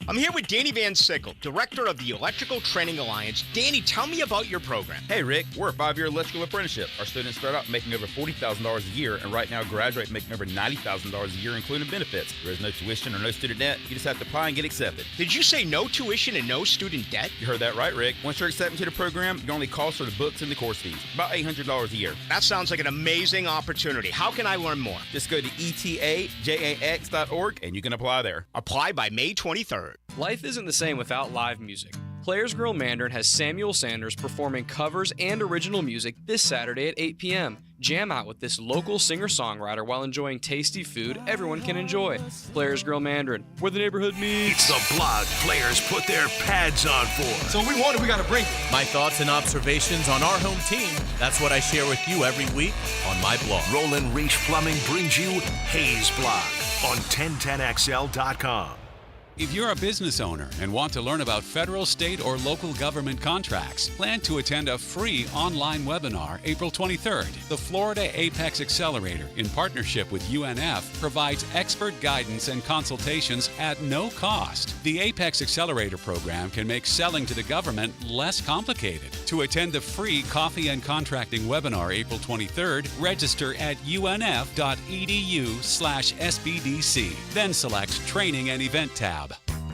I'm here with Danny Van Sickle, Director of the Electrical Training Alliance. Danny, tell me about your program. Hey, Rick, we're a 5-year electrical apprenticeship. Our students start out making over $40,000 a year, and right now graduate making over $90,000 a year, including benefits. There is no tuition or no student debt. You just have to apply and get accepted. Did you say no tuition and no student debt? You heard that right, Rick. Once you're accepted to the program, your only cost are the books and the course fees. About $800 a year. That sounds like an amazing opportunity. How can I learn more? Just go to etajax.org, and you can apply there. Apply by May 23rd. Life isn't the same without live music. Players Grill Mandarin has Samuel Sanders performing covers and original music this Saturday at 8 p.m. Jam out with this local singer-songwriter while enjoying tasty food everyone can enjoy. Players Grill Mandarin, where the neighborhood meets. It's the blog players put their pads on for. So we want it, we got to bring it. My thoughts and observations on our home team. That's what I share with you every week on my blog. Roland Reach Plumbing brings you Hayes Blog on 1010XL.com. If you're a business owner and want to learn about federal, state, or local government contracts, plan to attend a free online webinar April 23rd. The Florida Apex Accelerator, in partnership with UNF, provides expert guidance and consultations at no cost. The Apex Accelerator program can make selling to the government less complicated. To attend the free Coffee and Contracting webinar April 23rd, register at unf.edu/SBDC. Then select Training and Event tab.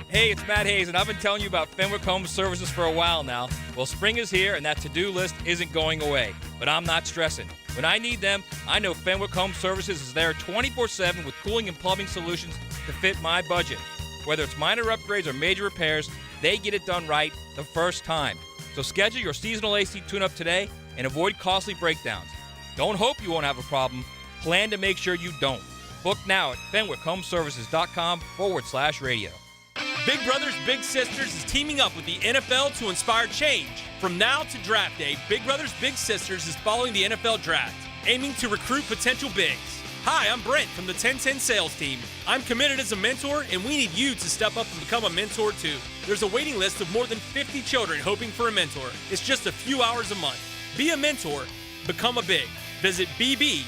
Hey, it's Matt Hayes, and I've been telling you about Fenwick Home Services for a while now. Well, spring is here, and that to-do list isn't going away. But I'm not stressing. When I need them, I know Fenwick Home Services is there 24/7 with cooling and plumbing solutions to fit my budget. Whether it's minor upgrades or major repairs, they get it done right the first time. So schedule your seasonal AC tune-up today and avoid costly breakdowns. Don't hope you won't have a problem. Plan to make sure you don't. Book now at FenwickHomeservices.com/radio. Big Brothers Big Sisters is teaming up with the NFL to inspire change. From now to draft day, Big Brothers Big Sisters is following the NFL draft, aiming to recruit potential bigs. Hi, I'm Brent from the 1010 sales team. I'm committed as a mentor, and we need you to step up and become a mentor too. There's a waiting list of more than 50 children hoping for a mentor. It's just a few hours a month. Be a mentor. Become a big. Visit bbsnefl.org.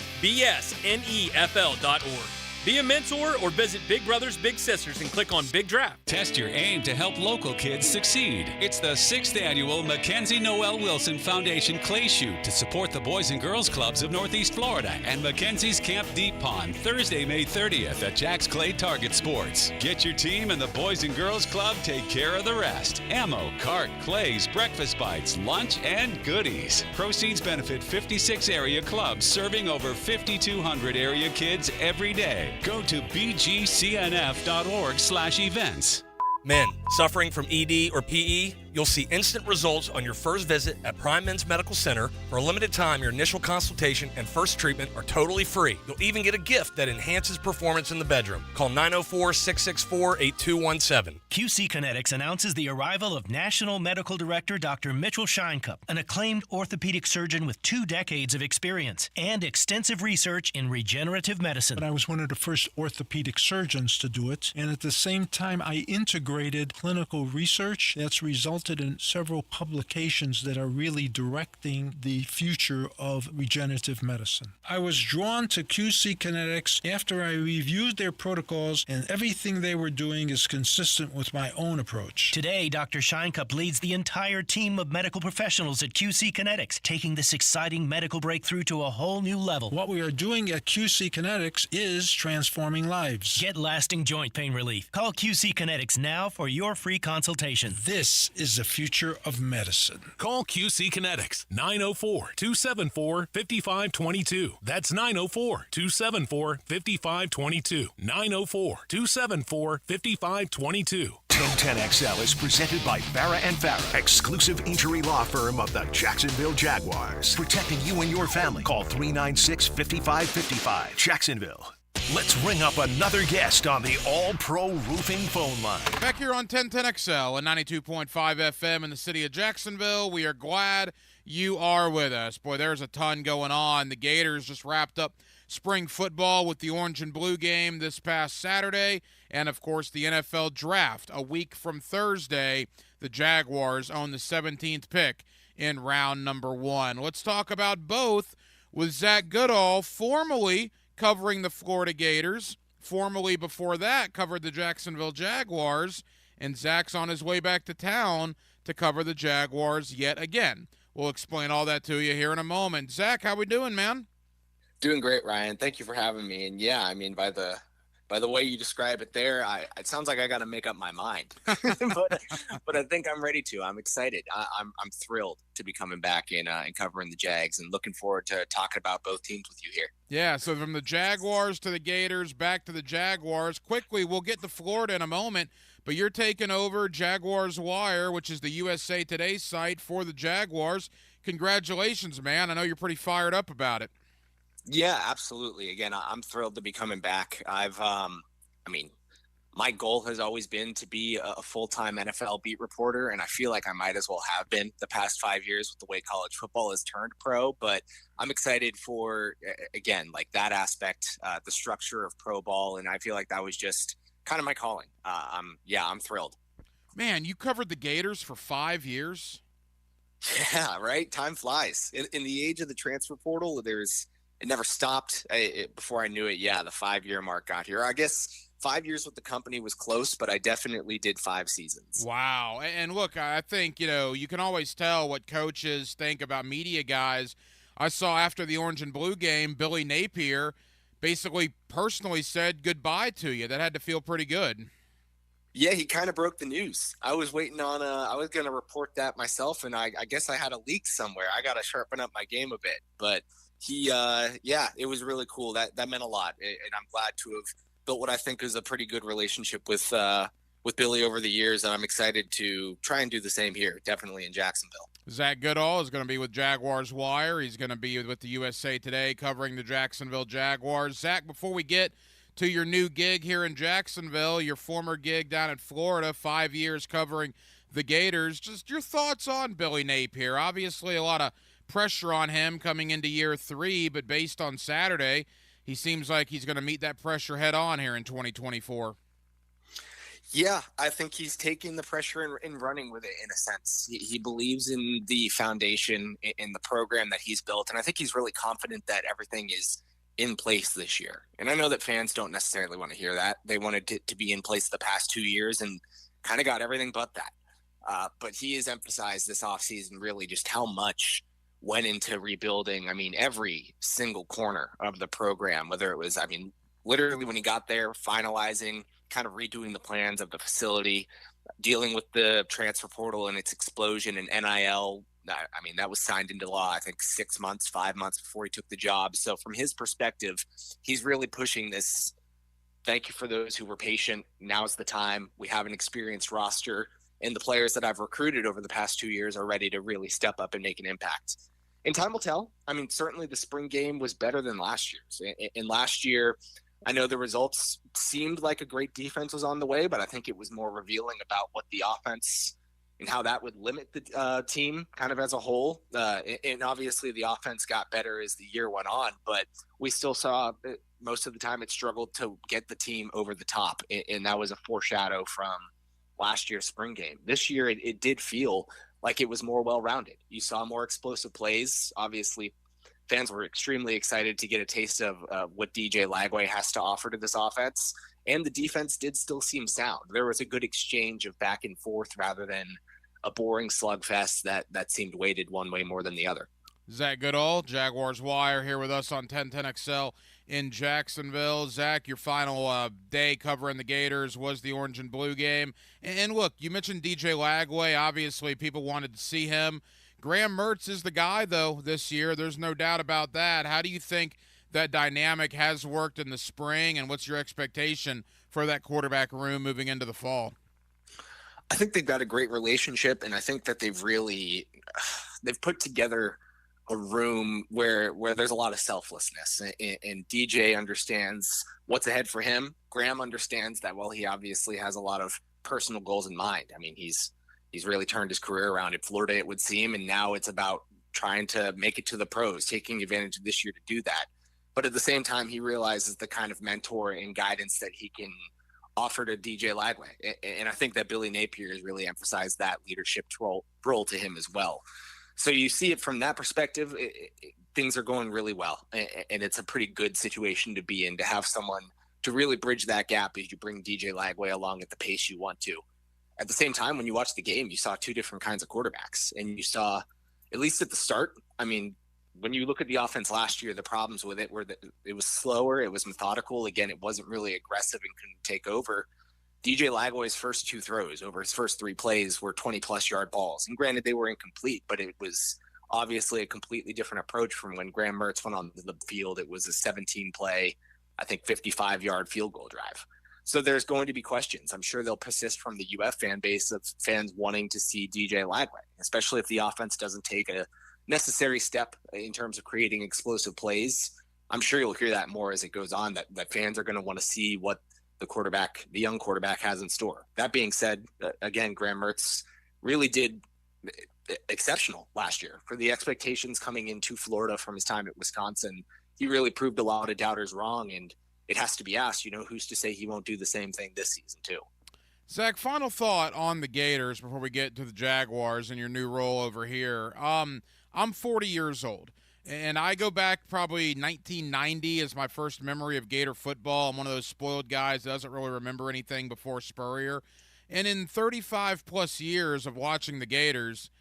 Be a mentor or visit Big Brothers Big Sisters and click on Big Draft. Test your aim to help local kids succeed. It's the 6th annual Mackenzie Noel Wilson Foundation Clay Shoot to support the Boys and Girls Clubs of Northeast Florida and Mackenzie's Camp Deep Pond, Thursday, May 30th at Jack's Clay Target Sports. Get your team and the Boys and Girls Club take care of the rest. Ammo, cart, clays, breakfast bites, lunch, and goodies. Proceeds benefit 56 area clubs serving over 5,200 area kids every day. Go to bgcnf.org/events. Men suffering from ED or PE, you'll see instant results on your first visit at Prime Men's Medical Center. For a limited time, your initial consultation and first treatment are totally free. You'll even get a gift that enhances performance in the bedroom. Call 904-664-8217. QC Kinetics announces the arrival of National Medical Director Dr. Mitchell Scheinkup, an acclaimed orthopedic surgeon with 2 decades of experience and extensive research in regenerative medicine. But I was one of the first orthopedic surgeons to do it, and at the same time I integrated clinical research that's resulted in several publications that are really directing the future of regenerative medicine. I was drawn to QC Kinetics after I reviewed their protocols, and everything they were doing is consistent with my own approach. Today, Dr. Scheinkup leads the entire team of medical professionals at QC Kinetics, taking this exciting medical breakthrough to a whole new level. What we are doing at QC Kinetics is transforming lives. Get lasting joint pain relief. Call QC Kinetics now for your free consultation. This is is the future of medicine. Call QC Kinetics, 904-274-5522. That's 904-274-5522. 904-274-5522. 1010XL is presented by Farah and Farah, exclusive injury law firm of the Jacksonville Jaguars. Protecting you and your family. Call 396-5555. Jacksonville. Let's ring up another guest on the All-Pro Roofing phone line. Back here on 1010XL and 92.5 FM in the city of Jacksonville. We are glad you are with us. Boy, there's a ton going on. The Gators just wrapped up spring football with the orange and blue game this past Saturday. And, of course, the NFL draft a week from Thursday. The Jaguars own the 17th pick in round number 1. Let's talk about both with Zach Goodall, formerly covering the Florida Gators, formerly before that covered the Jacksonville Jaguars, and Zach's on his way back to town to cover the Jaguars yet again. We'll explain all that to you here in a moment. Zach, how we doing, man? Doing great, Ryan. Thank you for having me. And yeah, I mean, by the way you describe it there, it sounds like I got to make up my mind, but I think I'm ready to. I'm excited. I'm thrilled to be coming back and covering the Jags, and looking forward to talking about both teams with you here. Yeah, so from the Jaguars to the Gators, back to the Jaguars. Quickly, we'll get to Florida in a moment, but you're taking over Jaguars Wire, which is the USA Today site for the Jaguars. Congratulations, man. I know you're pretty fired up about it. Yeah, absolutely. Again, I'm thrilled to be coming back. My goal has always been to be a full-time NFL beat reporter, and I feel like I might as well have been the past 5 years with the way college football has turned pro. But I'm excited for, again, like that aspect, the structure of pro ball, and I feel like that was just kind of my calling. I'm thrilled. Man, you covered the Gators for 5 years? Yeah, right? Time flies. In the age of the transfer portal, it never stopped. Before I knew it, the 5-year mark got here. I guess 5 years with the company was close, but I definitely did 5 seasons. Wow. And look, I think, you can always tell what coaches think about media guys. I saw after the orange and blue game, Billy Napier basically personally said goodbye to you. That had to feel pretty good. Yeah, he kind of broke the news. I was waiting on I was going to report that myself, and I guess I had a leak somewhere. I got to sharpen up my game a bit, but he, it was really cool. That meant a lot, and I'm glad to have built what I think is a pretty good relationship with Billy over the years, and I'm excited to try and do the same here, definitely in Jacksonville. Zach Goodall is going to be with Jaguars Wire. He's going to be with the USA Today covering the Jacksonville Jaguars. Zach, before we get to your new gig here in Jacksonville, your former gig down in Florida, 5 years covering the Gators, just your thoughts on Billy Napier. Obviously a lot of pressure on him coming into year 3, but based on Saturday, he seems like he's going to meet that pressure head on here in 2024. Yeah, I think he's taking the pressure and running with it in a sense. He believes in the foundation, in the program that he's built, and I think he's really confident that everything is in place this year. And I know that fans don't necessarily want to hear that. They wanted it to be in place the past 2 years and kind of got everything but that. But he has emphasized this offseason really just how much went into rebuilding. I mean, every single corner of the program, whether it was, literally when he got there, finalizing, kind of redoing the plans of the facility, dealing with the transfer portal and its explosion and NIL. That was signed into law, I think 5 months before he took the job. So from his perspective, he's really pushing this. Thank you for those who were patient. Now's the time. We have an experienced roster, and the players that I've recruited over the past 2 years are ready to really step up and make an impact. And time will tell. Certainly the spring game was better than last year's. And last year, I know the results seemed like a great defense was on the way, but I think it was more revealing about what the offense and how that would limit the team kind of as a whole. And obviously the offense got better as the year went on, but we still saw most of the time it struggled to get the team over the top. And that was a foreshadow from last year's spring game. This year, it did feel like it was more well-rounded. You saw more explosive plays. Obviously, fans were extremely excited to get a taste of what DJ Lagway has to offer to this offense. And the defense did still seem sound. There was a good exchange of back and forth rather than a boring slugfest that seemed weighted one way more than the other. Zach Goodall, Jaguars Wire, here with us on 1010XL in Jacksonville. Zach, your final day covering the Gators was the orange and blue game. And look, you mentioned DJ Lagway. Obviously, people wanted to see him. Graham Mertz is the guy, though, this year. There's no doubt about that. How do you think that dynamic has worked in the spring, and what's your expectation for that quarterback room moving into the fall? I think they've got a great relationship, and I think that they've put together a room where there's a lot of selflessness, and DJ understands what's ahead for him. Graham understands that while he obviously has a lot of personal goals in mind. I mean, he's really turned his career around at Florida, it would seem, and now it's about trying to make it to the pros, taking advantage of this year to do that. But at the same time, he realizes the kind of mentor and guidance that he can offer to DJ Lagway. And I think that Billy Napier has really emphasized that leadership role to him as well. So you see it from that perspective, things are going really well. And it's a pretty good situation to be in, to have someone to really bridge that gap as you bring DJ Lagway along at the pace you want to. At the same time, when you watch the game, you saw two different kinds of quarterbacks. And you saw, at least at the start, I mean, when you look at the offense last year, the problems with it were that it was slower, it was methodical. Again, it wasn't really aggressive and couldn't take over. DJ Lagway's first two throws over his first three plays were 20-plus yard balls. And granted, they were incomplete, but it was obviously a completely different approach from when Graham Mertz went on the field. It was a 17-play, I think, 55-yard field goal drive. So there's going to be questions. I'm sure they'll persist from the UF fan base of fans wanting to see DJ Lagway, especially if the offense doesn't take a necessary step in terms of creating explosive plays. I'm sure you'll hear that more as it goes on, that fans are going to want to see what the young quarterback has in store. That being said, again, Graham Mertz really did exceptional last year for the expectations coming into Florida from his time at Wisconsin. He really proved a lot of doubters wrong, and it has to be asked, who's to say he won't do the same thing this season too? Zach, final thought on the Gators before we get to the Jaguars and your new role over here. I'm 40 years old, and I go back probably 1990 as my first memory of Gator football. I'm one of those spoiled guys that doesn't really remember anything before Spurrier. And in 35-plus years of watching the Gators,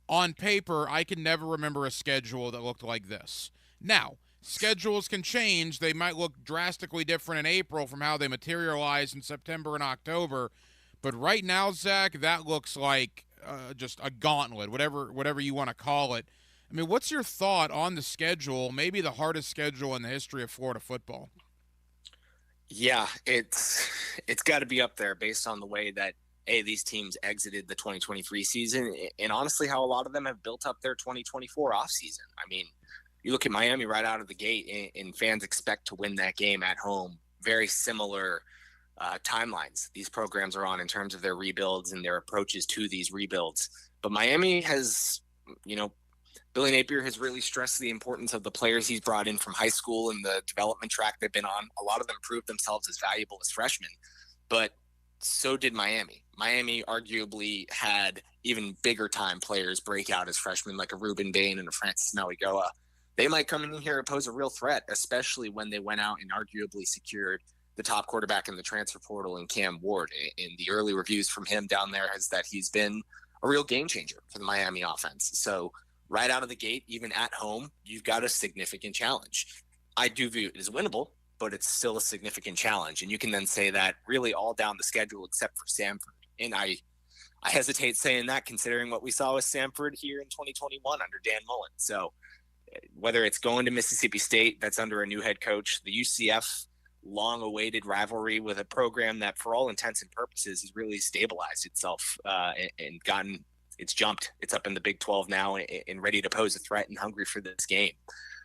on paper, I can never remember a schedule that looked like this. Now, schedules can change. They might look drastically different in April from how they materialize in September and October. But right now, Zach, that looks like just a gauntlet, whatever you want to call it. I mean, what's your thought on the schedule, maybe the hardest schedule in the history of Florida football? Yeah, it's got to be up there based on the way that, these teams exited the 2023 season, and honestly how a lot of them have built up their 2024 offseason. I mean, you look at Miami right out of the gate, and fans expect to win that game at home. Very similar timelines these programs are on in terms of their rebuilds and their approaches to these rebuilds. But Miami has, Billy Napier has really stressed the importance of the players he's brought in from high school and the development track they've been on. A lot of them proved themselves as valuable as freshmen, but so did Miami. Miami arguably had even bigger time players break out as freshmen, like a Reuben Bain and a Francis Maligoa. They might come in here and pose a real threat, especially when they went out and arguably secured the top quarterback in the transfer portal in Cam Ward. And the early reviews from him down there is that he's been a real game changer for the Miami offense. So right out of the gate, even at home, you've got a significant challenge. I do view it as winnable, but it's still a significant challenge. And you can then say that really all down the schedule except for Samford. And I hesitate saying that considering what we saw with Samford here in 2021 under Dan Mullen. So whether it's going to Mississippi State, that's under a new head coach, the UCF long-awaited rivalry with a program that for all intents and purposes has really stabilized itself and gotten it's jumped. It's up in the Big 12 now and ready to pose a threat and hungry for this game.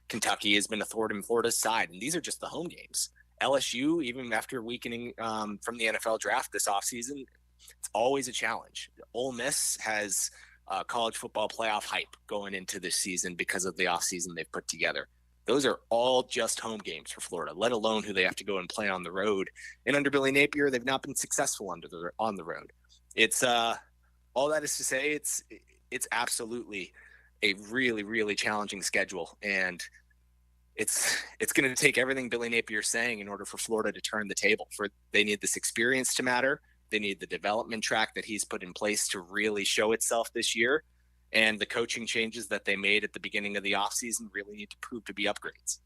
Kentucky has been a thorn in Florida's side, and these are just the home games. LSU, even after weakening from the NFL draft this offseason, it's always a challenge. Ole Miss has college football playoff hype going into this season because of the offseason they've put together. Those are all just home games for Florida, let alone who they have to go and play on the road. And under Billy Napier, they've not been successful on the road. It's all that is to say, it's absolutely a really, really challenging schedule. And it's going to take everything Billy Napier is saying in order for Florida to turn the table. They need this experience to matter. They need the development track that he's put in place to really show itself this year. And the coaching changes that they made at the beginning of the offseason really need to prove to be upgrades.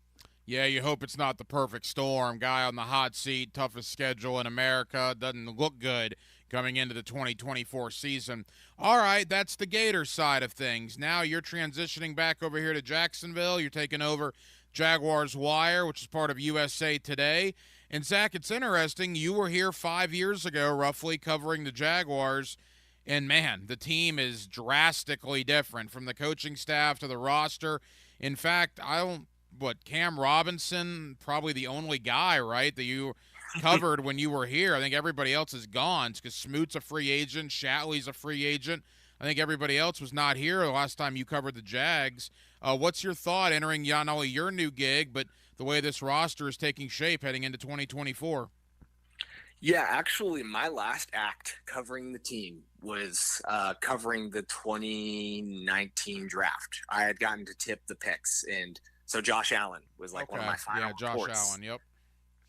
Yeah, you hope it's not the perfect storm. Guy on the hot seat, toughest schedule in America, doesn't look good coming into the 2024 season. All right, that's the Gators side of things. Now you're transitioning back over here to Jacksonville. You're taking over Jaguars Wire, which is part of USA Today. And, Zach, it's interesting. You were here 5 years ago, roughly, covering the Jaguars. And, man, the team is drastically different from the coaching staff to the roster. In fact, Cam Robinson, probably the only guy, right, that you covered when you were here. I think everybody else is gone because Smoot's a free agent, Shatley's a free agent. I think everybody else was not here the last time you covered the Jags. What's your thought entering not only your new gig, but the way this roster is taking shape heading into 2024? Yeah, actually, my last act covering the team was covering the 2019 draft. I had gotten to tip the picks, and so Josh Allen was like one of my final Josh reports. Allen, yep.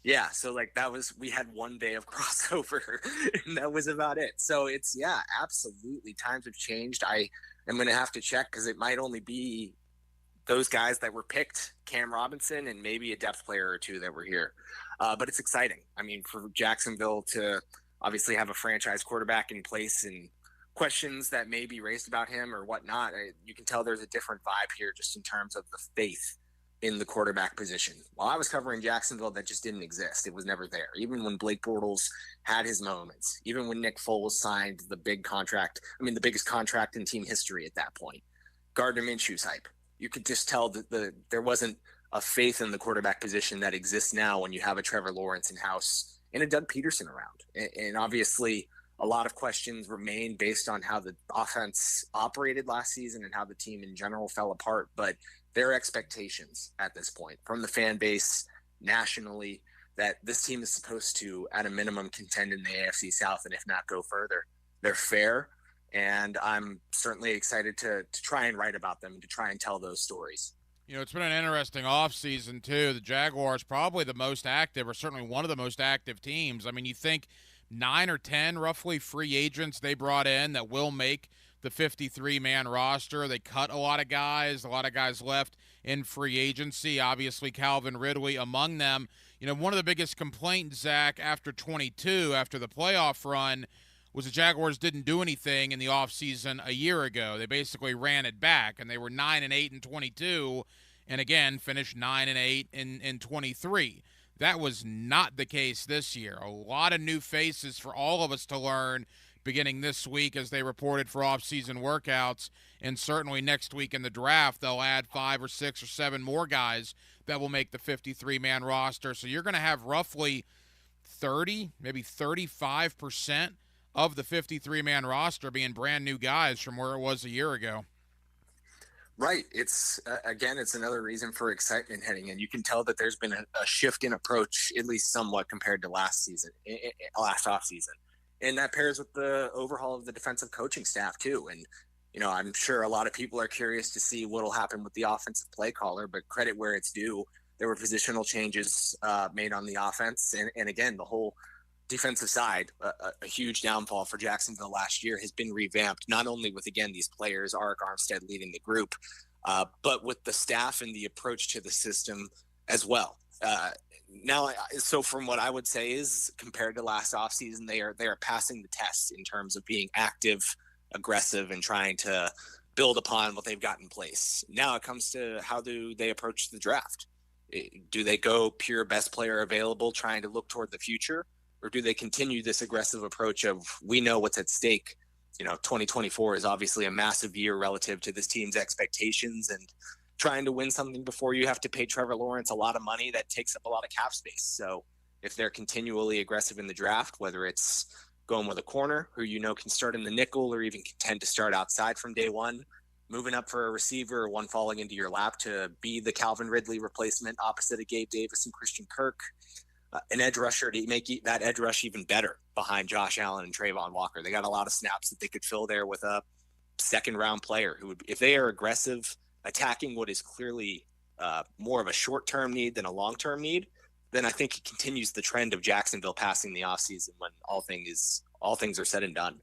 Yeah, so like we had one day of crossover, and that was about it. So it's, absolutely, times have changed. I am going to have to check because it might only be those guys that were picked, Cam Robinson, and maybe a depth player or two that were here. But it's exciting. I mean, for Jacksonville to obviously have a franchise quarterback in place and questions that may be raised about him or whatnot, you can tell there's a different vibe here just in terms of the faith in the quarterback position. While I was covering Jacksonville, that just didn't exist. It was never there. Even when Blake Bortles had his moments, even when Nick Foles signed the big contract, the biggest contract in team history at that point, Gardner Minshew's hype. You could just tell that there wasn't a faith in the quarterback position that exists now when you have a Trevor Lawrence in-house and a Doug Peterson around. And obviously, a lot of questions remain based on how the offense operated last season and how the team in general fell apart. But their expectations at this point from the fan base nationally that this team is supposed to, at a minimum, contend in the AFC South and if not go further, they're fair. And I'm certainly excited to try and write about them and to try and tell those stories. You know, it's been an interesting offseason, too. The Jaguars probably the most active, or certainly one of the most active teams. I mean, you think 9 or 10 roughly free agents they brought in that will make the 53-man roster. They cut a lot of guys left in free agency, obviously Calvin Ridley among them. You know, one of the biggest complaints, Zach, after the playoff run, was the Jaguars didn't do anything in the offseason a year ago. They basically ran it back, and they were 9-8 in 22, and again finished 9-8 in 23. That was not the case this year. A lot of new faces for all of us to learn beginning this week as they reported for offseason workouts, and certainly next week in the draft they'll add 5 or 6 or 7 more guys that will make the 53-man roster. So you're going to have roughly 30, maybe 35% of the 53-man roster being brand new guys from where it was a year ago. Right. It's again, it's another reason for excitement heading in. You can tell that there's been a shift in approach, at least somewhat, compared to last offseason. And that pairs with the overhaul of the defensive coaching staff too. And, you know, I'm sure a lot of people are curious to see what will happen with the offensive play caller, but credit where it's due. There were positional changes made on the offense. And again, the whole defensive side, a huge downfall for Jacksonville last year, has been revamped, not only with, again, these players, Arik Armstead leading the group, but with the staff and the approach to the system as well. So from what I would say is, compared to last offseason, they are passing the test in terms of being active, aggressive, and trying to build upon what they've got in place. Now it comes to how do they approach the draft? Do they go pure best player available, trying to look toward the future? Or do they continue this aggressive approach of, we know what's at stake? You know, 2024 is obviously a massive year relative to this team's expectations, and trying to win something before you have to pay Trevor Lawrence a lot of money, that takes up a lot of cap space. So if they're continually aggressive in the draft, whether it's going with a corner who you know can start in the nickel or even contend to start outside from day one, moving up for a receiver or one falling into your lap to be the Calvin Ridley replacement opposite of Gabe Davis and Christian Kirk, an edge rusher to make that edge rush even better behind Josh Allen and Trayvon Walker. They got a lot of snaps that they could fill there with a second-round player who would, if they are aggressive, attacking what is clearly more of a short-term need than a long-term need, then I think it continues the trend of Jacksonville passing the offseason when all things are said and done.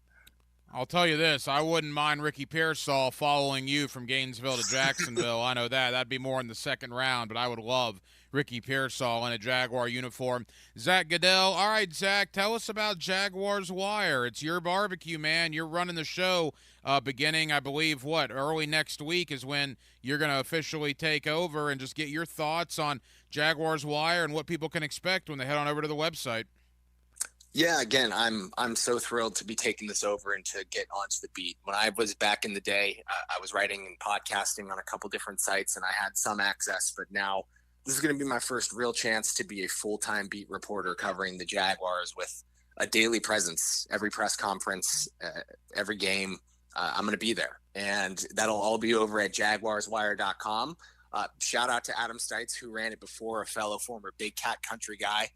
I'll tell you this, I wouldn't mind Ricky Pearsall following you from Gainesville to Jacksonville. I know that. That'd be more in the second round, but I would love Ricky Pearsall in a Jaguar uniform. Zach Goodell. All right, Zach, tell us about Jaguars Wire. It's your barbecue, man. You're running the show beginning, I believe, early next week is when you're going to officially take over, and just get your thoughts on Jaguars Wire and what people can expect when they head on over to the website. Yeah, again, I'm so thrilled to be taking this over and to get onto the beat. When I was back in the day, I was writing and podcasting on a couple different sites, and I had some access, but now this is going to be my first real chance to be a full-time beat reporter covering the Jaguars with a daily presence, every press conference, every game. I'm going to be there, and that'll all be over at jaguarswire.com. Shout out to Adam Stites, who ran it before, a fellow former Big Cat Country guy.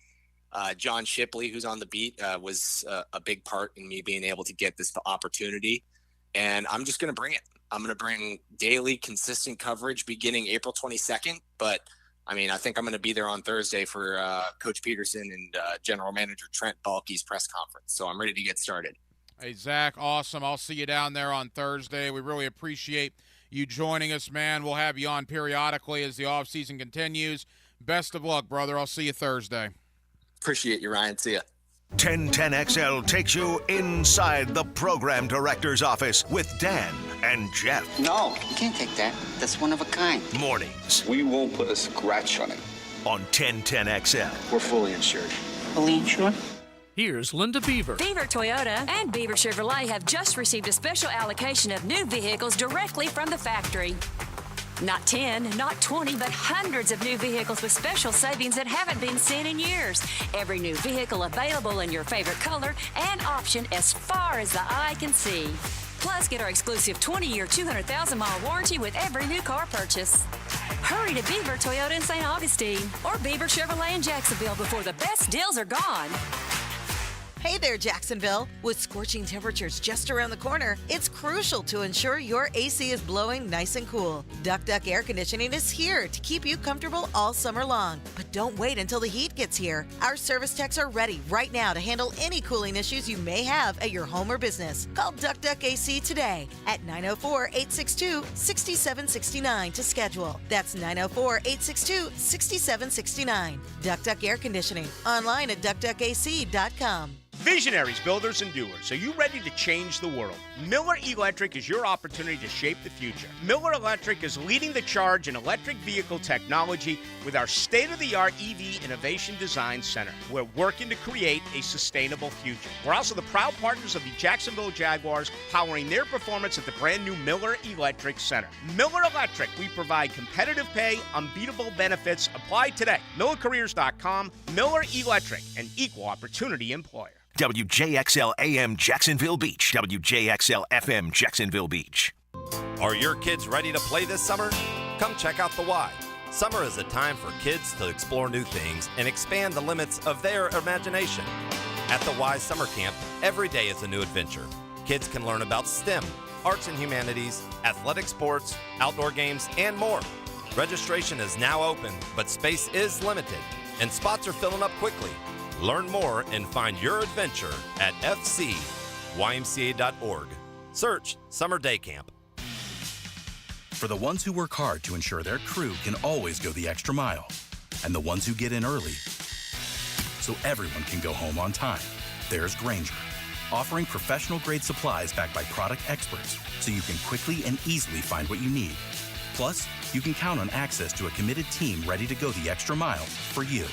John Shipley, who's on the beat, was a big part in me being able to get this opportunity. And I'm just going to bring it. I'm going to bring daily, consistent coverage beginning April 22nd. But, I mean, I think I'm going to be there on Thursday for Coach Peterson and General Manager Trent Baalke's press conference. So I'm ready to get started. Hey, Zach, awesome. I'll see you down there on Thursday. We really appreciate you joining us, man. We'll have you on periodically as the offseason continues. Best of luck, brother. I'll see you Thursday. Appreciate you, Ryan. See ya. 1010XL takes you inside the program director's office with Dan and Jeff. No, you can't take that. That's one of a kind. Mornings. We won't put a scratch on it. On 1010XL. We're fully insured. Fully insured? Here's Linda Beaver. Beaver Toyota and Beaver Chevrolet have just received a special allocation of new vehicles directly from the factory. Not 10, not 20, but hundreds of new vehicles with special savings that haven't been seen in years. Every new vehicle available in your favorite color and option as far as the eye can see. Plus, get our exclusive 20-year, 200,000-mile warranty with every new car purchase. Hurry to Beaver Toyota in St. Augustine or Beaver Chevrolet in Jacksonville before the best deals are gone. Hey there, Jacksonville. With scorching temperatures just around the corner, it's crucial to ensure your AC is blowing nice and cool. Duck Duck Air Conditioning is here to keep you comfortable all summer long. But don't wait until the heat gets here. Our service techs are ready right now to handle any cooling issues you may have at your home or business. Call Duck Duck AC today at 904-862-6769 to schedule. That's 904-862-6769. Duck Duck Air Conditioning. Online at duckduckac.com. Visionaries, builders, and doers. Are you ready to change the world? Miller Electric is your opportunity to shape the future. Miller Electric is leading the charge in electric vehicle technology with our state-of-the-art EV Innovation Design Center. We're working to create a sustainable future. We're also the proud partners of the Jacksonville Jaguars, powering their performance at the brand new Miller Electric Center. Miller Electric, we provide competitive pay, unbeatable benefits. Apply today. MillerCareers.com. Miller Electric, an equal opportunity employer. WJXL AM Jacksonville Beach. WJXL FM Jacksonville Beach. Are your kids ready to play this summer? Come check out the Y. Summer is a time for kids to explore new things and expand the limits of their imagination. At the Y Summer Camp, every day is a new adventure. Kids can learn about STEM, arts and humanities, athletic sports, outdoor games, and more. Registration is now open, but space is limited, and spots are filling up quickly. Learn more and find your adventure at fcymca.org. Search Summer Day Camp. For the ones who work hard to ensure their crew can always go the extra mile, and the ones who get in early so everyone can go home on time, there's Grainger, offering professional-grade supplies backed by product experts so you can quickly and easily find what you need. Plus, you can count on access to a committed team ready to go the extra mile for you.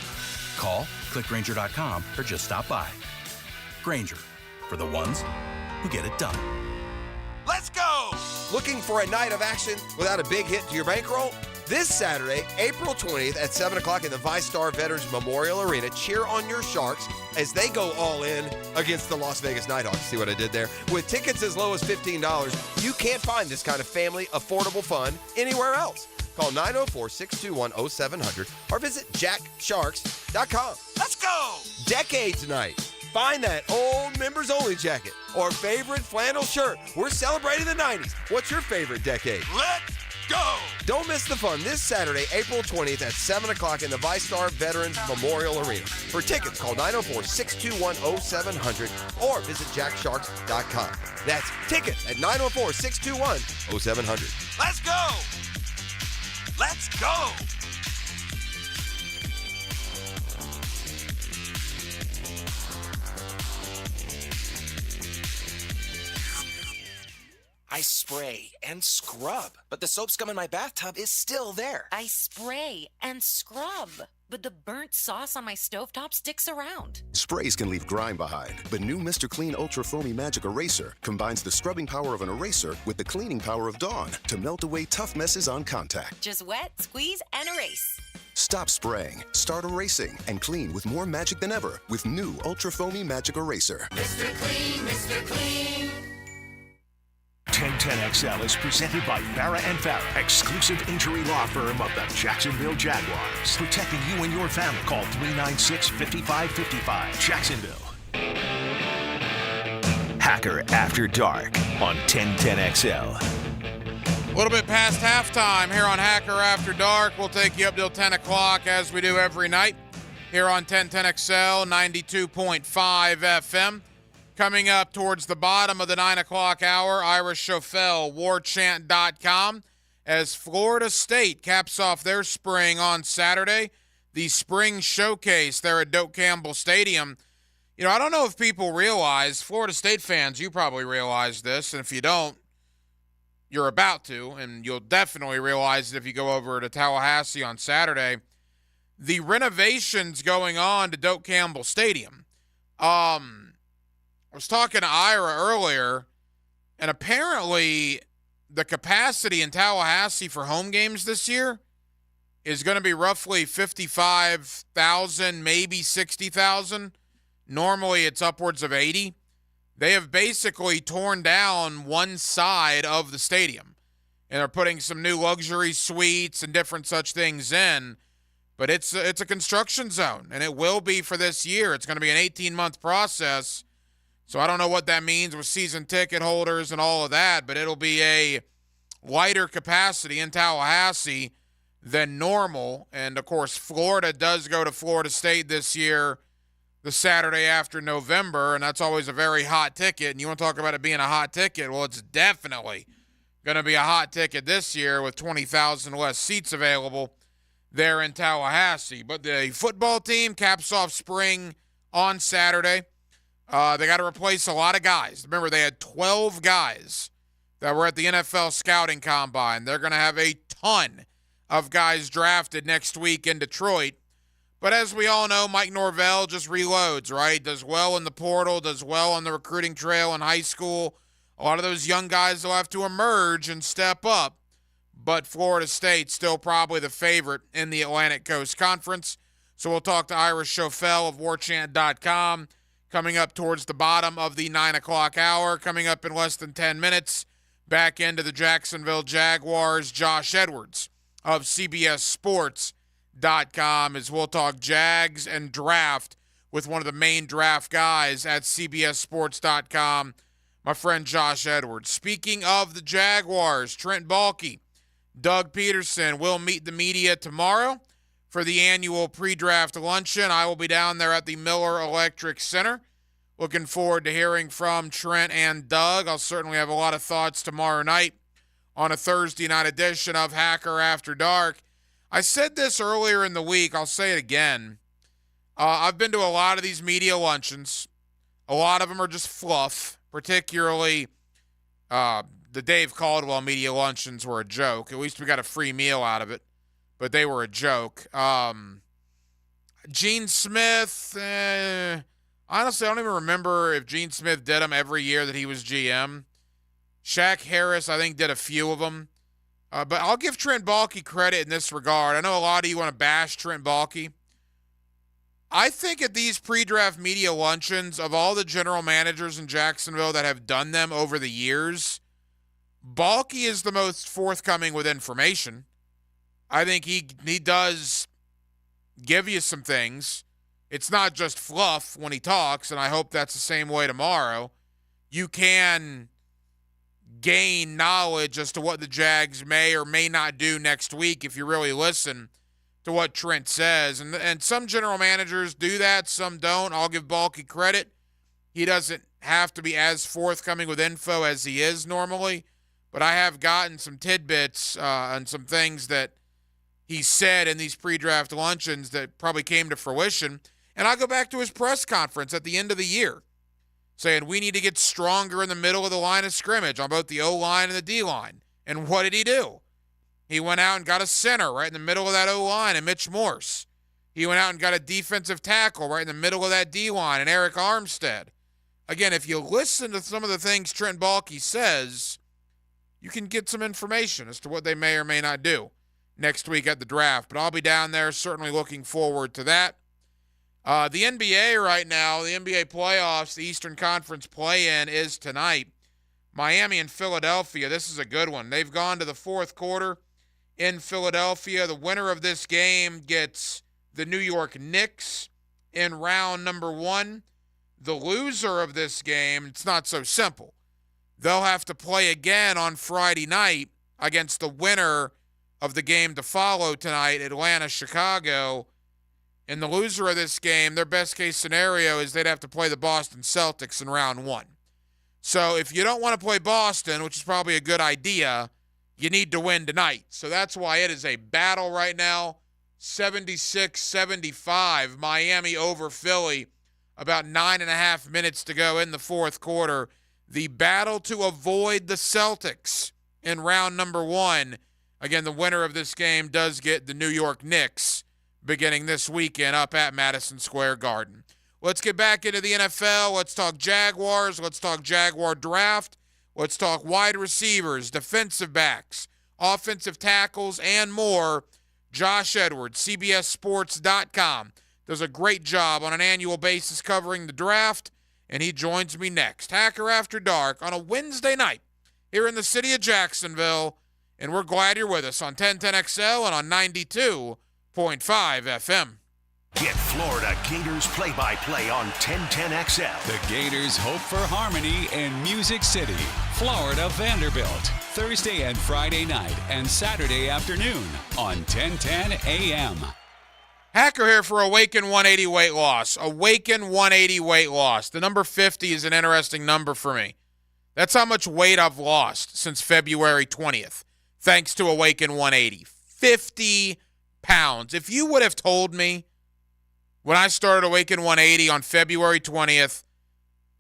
Call, click Grainger.com, or just stop by. Grainger, for the ones who get it done. Let's go! Looking for a night of action without a big hit to your bankroll? This Saturday, April 20th at 7 o'clock in the VyStar Veterans Memorial Arena, cheer on your Sharks as they go all in against the Las Vegas Nighthawks. See what I did there? With tickets as low as $15, you can't find this kind of family, affordable fun anywhere else. Call 904-621-0700 or visit jacksharks.com. Let's go! Decades Night. Find that old members-only jacket or favorite flannel shirt. We're celebrating the 90s. What's your favorite decade? Let's go! Don't miss the fun this Saturday, April 20th at 7 o'clock in the ViStar Veterans Memorial Arena. For tickets, call 904-621-0700 or visit jacksharks.com. That's tickets at 904-621-0700. Let's go! Let's go! I spray and scrub, but the soap scum in my bathtub is still there. I spray and scrub, but the burnt sauce on my stovetop sticks around. Sprays can leave grime behind, but new Mr. Clean Ultra Foamy Magic Eraser combines the scrubbing power of an eraser with the cleaning power of Dawn to melt away tough messes on contact. Just wet, squeeze, and erase. Stop spraying, start erasing, and clean with more magic than ever with new Ultra Foamy Magic Eraser. Mr. Clean, Mr. Clean. 1010XL is presented by Farah and Farah, exclusive injury law firm of the Jacksonville Jaguars. Protecting you and your family. Call 396-5555. Jacksonville. Hacker After Dark on 1010XL. A little bit past halftime here on Hacker After Dark. We'll take you up till 10 o'clock as we do every night here on 1010XL 92.5 FM. Coming up towards the bottom of the 9 o'clock hour, Ira Schofel, warchant.com, as Florida State caps off their spring on Saturday, the spring showcase there at Doak Campbell Stadium. You know, I don't know if people realize, Florida State fans, you probably realize this, and if you don't, you're about to, and you'll definitely realize it if you go over to Tallahassee on Saturday. The renovations going on to Doak Campbell Stadium. I was talking to Ira earlier, and apparently the capacity in Tallahassee for home games this year is going to be roughly 55,000, maybe 60,000. Normally it's upwards of 80. They have basically torn down one side of the stadium, and they're putting some new luxury suites and different such things in. But it's a construction zone, and it will be for this year. It's going to be an 18-month process. So I don't know what that means with season ticket holders and all of that, but it'll be a lighter capacity in Tallahassee than normal. And, of course, Florida does go to Florida State this year the Saturday after November, and that's always a very hot ticket. And you want to talk about it being a hot ticket? Well, it's definitely going to be a hot ticket this year with 20,000 less seats available there in Tallahassee. But the football team caps off spring on Saturday. They got to replace a lot of guys. Remember, they had 12 guys that were at the NFL Scouting Combine. They're going to have a ton of guys drafted next week in Detroit. But as we all know, Mike Norvell just reloads, right? Does well in the portal, does well on the recruiting trail in high school. A lot of those young guys will have to emerge and step up. But Florida State still probably the favorite in the Atlantic Coast Conference. So we'll talk to Ira Schofel of warchant.com. Coming up towards the bottom of the 9 o'clock hour, coming up in less than 10 minutes, back into the Jacksonville Jaguars, Josh Edwards of CBSSports.com, as we'll talk Jags and draft with one of the main draft guys at CBSSports.com, my friend Josh Edwards. Speaking of the Jaguars, Trent Baalke, Doug Peterson will meet the media tomorrow for the annual pre-draft luncheon. I will be down there at the Miller Electric Center. Looking forward to hearing from Trent and Doug. I'll certainly have a lot of thoughts tomorrow night on a Thursday night edition of Hacker After Dark. I said this earlier in the week. I'll say it again. I've been to a lot of these media luncheons. A lot of them are just fluff, particularly the Dave Caldwell media luncheons were a joke. At least we got a free meal out of it. But they were a joke. Gene Smith, honestly, I don't even remember if Gene Smith did them every year that he was GM. Shaq Harris, I think, did a few of them. But I'll give Trent Baalke credit in this regard. I know a lot of you want to bash Trent Baalke. I think at these pre-draft media luncheons, of all the general managers in Jacksonville that have done them over the years, Baalke is the most forthcoming with information. I think he does give you some things. It's not just fluff when he talks, and I hope that's the same way tomorrow. You can gain knowledge as to what the Jags may or may not do next week if you really listen to what Trent says. And some general managers do that, some don't. I'll give Balky credit. He doesn't have to be as forthcoming with info as he is normally, but I have gotten some tidbits and some things that he said in these pre-draft luncheons that probably came to fruition. And I'll go back to his press conference at the end of the year saying we need to get stronger in the middle of the line of scrimmage on both the O-line and the D-line. And what did he do? He went out and got a center right in the middle of that O-line and Mitch Morse. He went out and got a defensive tackle right in the middle of that D-line and Eric Armstead. Again, if you listen to some of the things Trent Baalke says, you can get some information as to what they may or may not do next week at the draft. But I'll be down there, certainly looking forward to that. The NBA right now, the NBA playoffs, the Eastern Conference play-in is tonight. Miami and Philadelphia, this is a good one. They've gone to the fourth quarter in Philadelphia. The winner of this game gets the New York Knicks in round number 1. The loser of this game, it's not so simple. They'll have to play again on Friday night against the winner of the game to follow tonight, Atlanta-Chicago. And the loser of this game, their best-case scenario is they'd have to play the Boston Celtics in round 1. So if you don't want to play Boston, which is probably a good idea, you need to win tonight. So that's why it is a battle right now, 76-75, Miami over Philly. About 9.5 minutes to go in the fourth quarter. The battle to avoid the Celtics in round number 1. Again, the winner of this game does get the New York Knicks beginning this weekend up at Madison Square Garden. Let's get back into the NFL. Let's talk Jaguars. Let's talk Jaguar draft. Let's talk wide receivers, defensive backs, offensive tackles, and more. Josh Edwards, CBSSports.com. Does a great job on an annual basis covering the draft, and he joins me next. Hacker After Dark on a Wednesday night here in the city of Jacksonville, and we're glad you're with us on 1010XL and on 92.5 FM. Get Florida Gators play-by-play on 1010XL. The Gators hope for harmony in Music City, Florida Vanderbilt, Thursday and Friday night and Saturday afternoon on 1010 AM. Hacker here for Awaken 180 weight loss. Awaken 180 weight loss. The number 50 is an interesting number for me. That's how much weight I've lost since February 20th, thanks to Awaken 180. 50 pounds. If you would have told me when I started Awaken 180 on February 20th,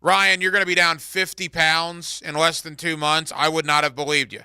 Ryan, you're going to be down 50 pounds in less than 2 months, I would not have believed you.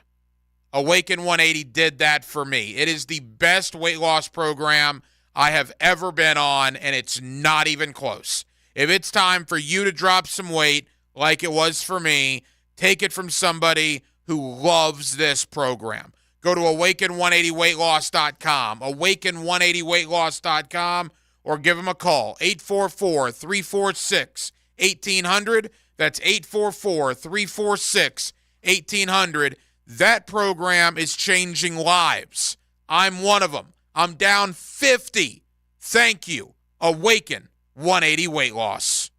Awaken 180 did that for me. It is the best weight loss program I have ever been on, and it's not even close. If it's time for you to drop some weight like it was for me, take it from somebody who loves this program. Go to awaken180weightloss.com, awaken180weightloss.com, or give them a call, 844-346-1800. That's 844-346-1800. That program is changing lives. I'm one of them. I'm down 50. Thank you. Awaken 180 Weight Loss.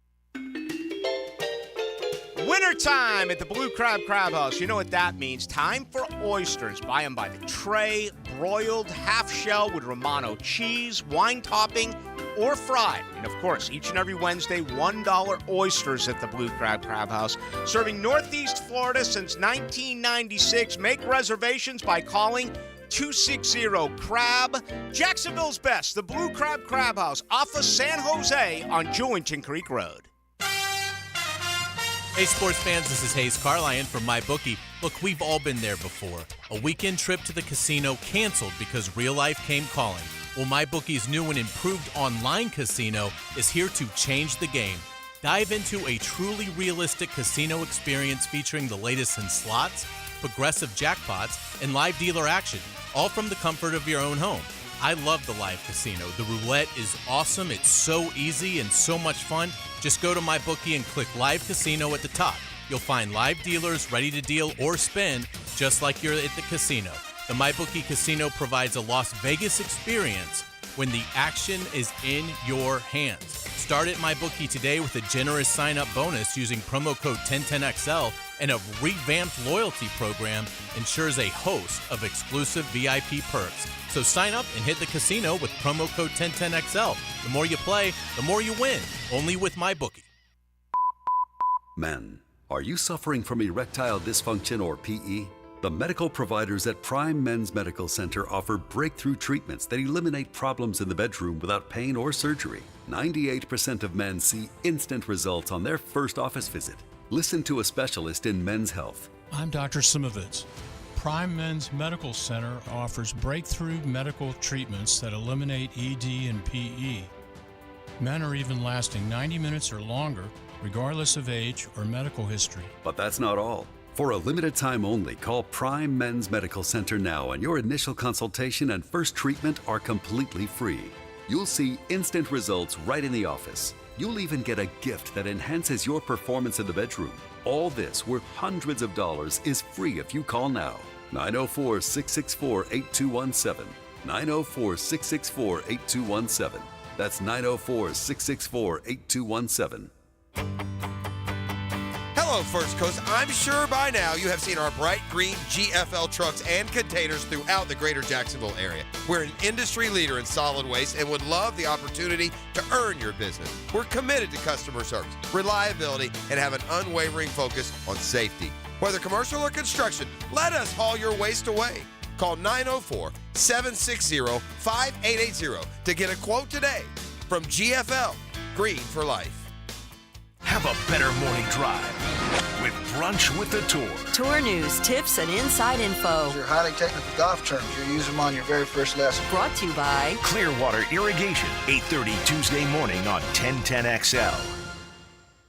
Winter time at the Blue Crab House. You know what that means. Time for oysters. Buy them by the tray, broiled, half shell with Romano cheese, wine topping, or fried. And of course, each and every Wednesday, $1 oysters at the Blue Crab House. Serving Northeast Florida since 1996. Make reservations by calling 260-CRAB. Jacksonville's best, the Blue Crab House, off of San Jose on Jewington Creek Road. Hey, sports fans, this is Hayes Carlyon from MyBookie. Look, we've all been there before. A weekend trip to the casino canceled because real life came calling. Well, MyBookie's new and improved online casino is here to change the game. Dive into a truly realistic casino experience featuring the latest in slots, progressive jackpots, and live dealer action, all from the comfort of your own home. I love the live casino. The roulette is awesome. It's so easy and so much fun. Just go to MyBookie and click Live Casino at the top. You'll find live dealers ready to deal or spin just like you're at the casino. The MyBookie Casino provides a Las Vegas experience when the action is in your hands. Start at MyBookie today with a generous sign-up bonus using promo code 1010XL And a revamped loyalty program ensures a host of exclusive VIP perks. So sign up and hit the casino with promo code 1010XL. The more you play, the more you win. Only with MyBookie. Men, are you suffering from erectile dysfunction or PE? The medical providers at Prime Men's Medical Center offer breakthrough treatments that eliminate problems in the bedroom without pain or surgery. 98% of men see instant results on their first office visit. Listen to a specialist in men's health. I'm Dr. Simovitz. Prime Men's Medical Center offers breakthrough medical treatments that eliminate ED and PE. Men are even lasting 90 minutes or longer, regardless of age or medical history. But that's not all. For a limited time only, call Prime Men's Medical Center now, and your initial consultation and first treatment are completely free. You'll see instant results right in the office. You'll even get a gift that enhances your performance in the bedroom. All this, worth hundreds of dollars, is free if you call now. 904-664-8217. 904-664-8217. That's 904-664-8217. Hello, First Coast. I'm sure by now you have seen our bright green GFL trucks and containers throughout the greater Jacksonville area. We're an industry leader in solid waste and would love the opportunity to earn your business. We're committed to customer service, reliability, and have an unwavering focus on safety. Whether commercial or construction, let us haul your waste away. Call 904-760-5880 to get a quote today. From GFL, Green for Life. Have a better morning drive with Brunch with the Tour. Tour news, tips, and inside info. Your highly technical golf terms, you'll use them on your very first lesson. Brought to you by Clearwater Irrigation, 8:30 Tuesday morning on 1010XL.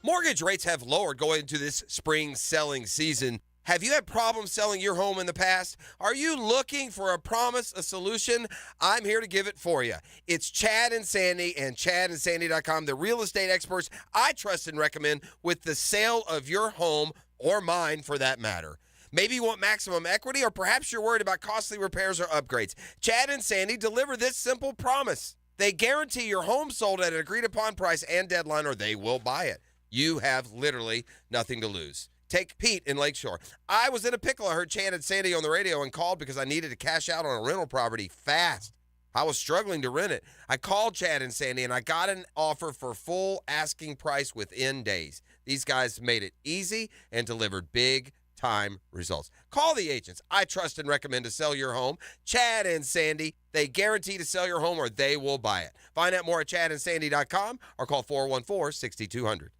Mortgage rates have lowered going into this spring selling season. Have you had problems selling your home in the past? Are you looking for a promise, a solution? I'm here to give it for you. It's Chad and Sandy and ChadandSandy.com, the real estate experts I trust and recommend with the sale of your home, or mine for that matter. Maybe you want maximum equity, or perhaps you're worried about costly repairs or upgrades. Chad and Sandy deliver this simple promise. They guarantee your home sold at an agreed-upon price and deadline, or they will buy it. You have literally nothing to lose. Take Pete in Lakeshore. I was in a pickle. I heard Chad and Sandy on the radio and called because I needed to cash out on a rental property fast. I was struggling to rent it. I called Chad and Sandy, and I got an offer for full asking price within days. These guys made it easy and delivered big-time results. Call the agents I trust and recommend to sell your home. Chad and Sandy, they guarantee to sell your home or they will buy it. Find out more at ChadandSandy.com or call 414-6200.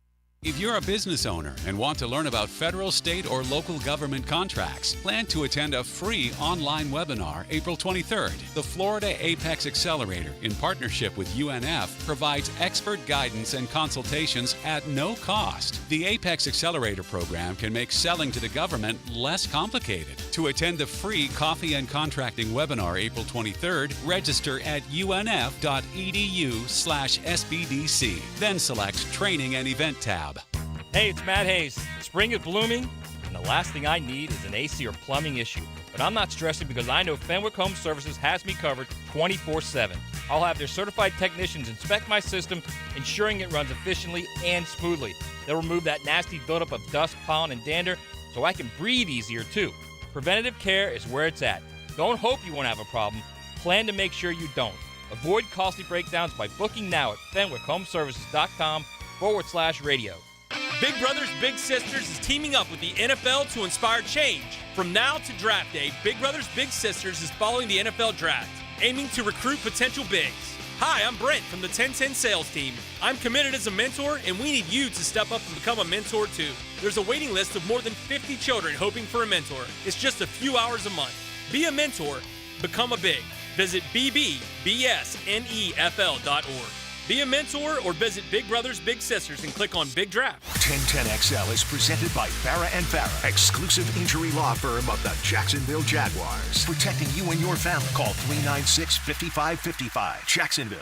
If you're a business owner and want to learn about federal, state, or local government contracts, plan to attend a free online webinar April 23rd. The Florida Apex Accelerator, in partnership with UNF, provides expert guidance and consultations at no cost. The Apex Accelerator program can make selling to the government less complicated. To attend the free coffee and contracting webinar April 23rd, register at unf.edu/SBDC. Then select Training and Event tab. Hey, it's Matt Hayes. Spring is blooming, and the last thing I need is an AC or plumbing issue. But I'm not stressing because I know Fenwick Home Services has me covered 24/7. I'll have their certified technicians inspect my system, ensuring it runs efficiently and smoothly. They'll remove that nasty buildup of dust, pollen, and dander so I can breathe easier, too. Preventative care is where it's at. Don't hope you won't have a problem. Plan to make sure you don't. Avoid costly breakdowns by booking now at FenwickHomeServices.com/radio. Big Brothers Big Sisters is teaming up with the NFL to inspire change. From now to draft day, Big Brothers Big Sisters is following the NFL draft, aiming to recruit potential bigs. Hi, I'm Brent from the 1010 sales team. I'm committed as a mentor, and we need you to step up and become a mentor too. There's a waiting list of more than 50 children hoping for a mentor. It's just a few hours a month. Be a mentor. Become a big. Visit bbsnefl.org. Be a mentor or visit Big Brothers Big Sisters and click on Big Draft. 1010XL is presented by Farah and Farah, exclusive injury law firm of the Jacksonville Jaguars. Protecting you and your family. Call 396-5555. Jacksonville.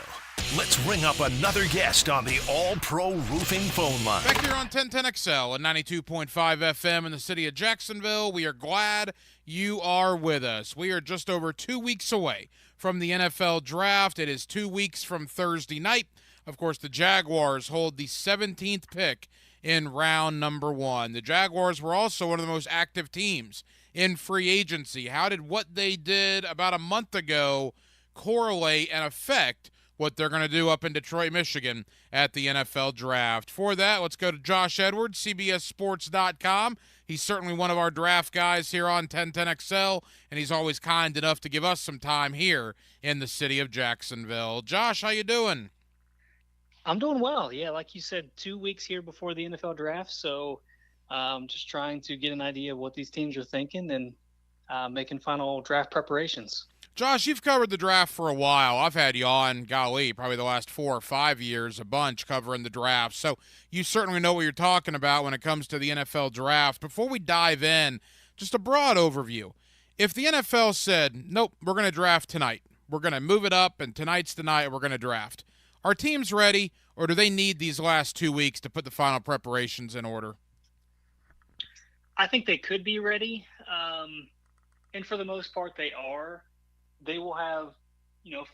Let's ring up another guest on the All-Pro Roofing phone line. Back here on 1010XL at 92.5 FM in the city of Jacksonville. We are glad you are with us. We are just over 2 weeks away from the NFL draft. It is 2 weeks from Thursday night. Of course, the Jaguars hold the 17th pick in round number 1. The Jaguars were also one of the most active teams in free agency. How did what they did about a month ago correlate and affect what they're going to do up in Detroit, Michigan at the NFL Draft? For that, let's go to Josh Edwards, CBSSports.com. He's certainly one of our draft guys here on 1010XL, and he's always kind enough to give us some time here in the city of Jacksonville. Josh, how you doing? I'm doing well. Yeah, like you said, 2 weeks here before the NFL Draft, so just trying to get an idea of what these teams are thinking and making final draft preparations. Josh, you've covered the draft for a while. I've had you on, golly, probably the last 4 or 5 years, a bunch covering the draft. So you certainly know what you're talking about when it comes to the NFL Draft. Before we dive in, just a broad overview. If the NFL said, nope, we're going to draft tonight, we're going to move it up, and tonight's the night we're going to draft, are teams ready, or do they need these last 2 weeks to put the final preparations in order? I think they could be ready, and for the most part they are. They will have,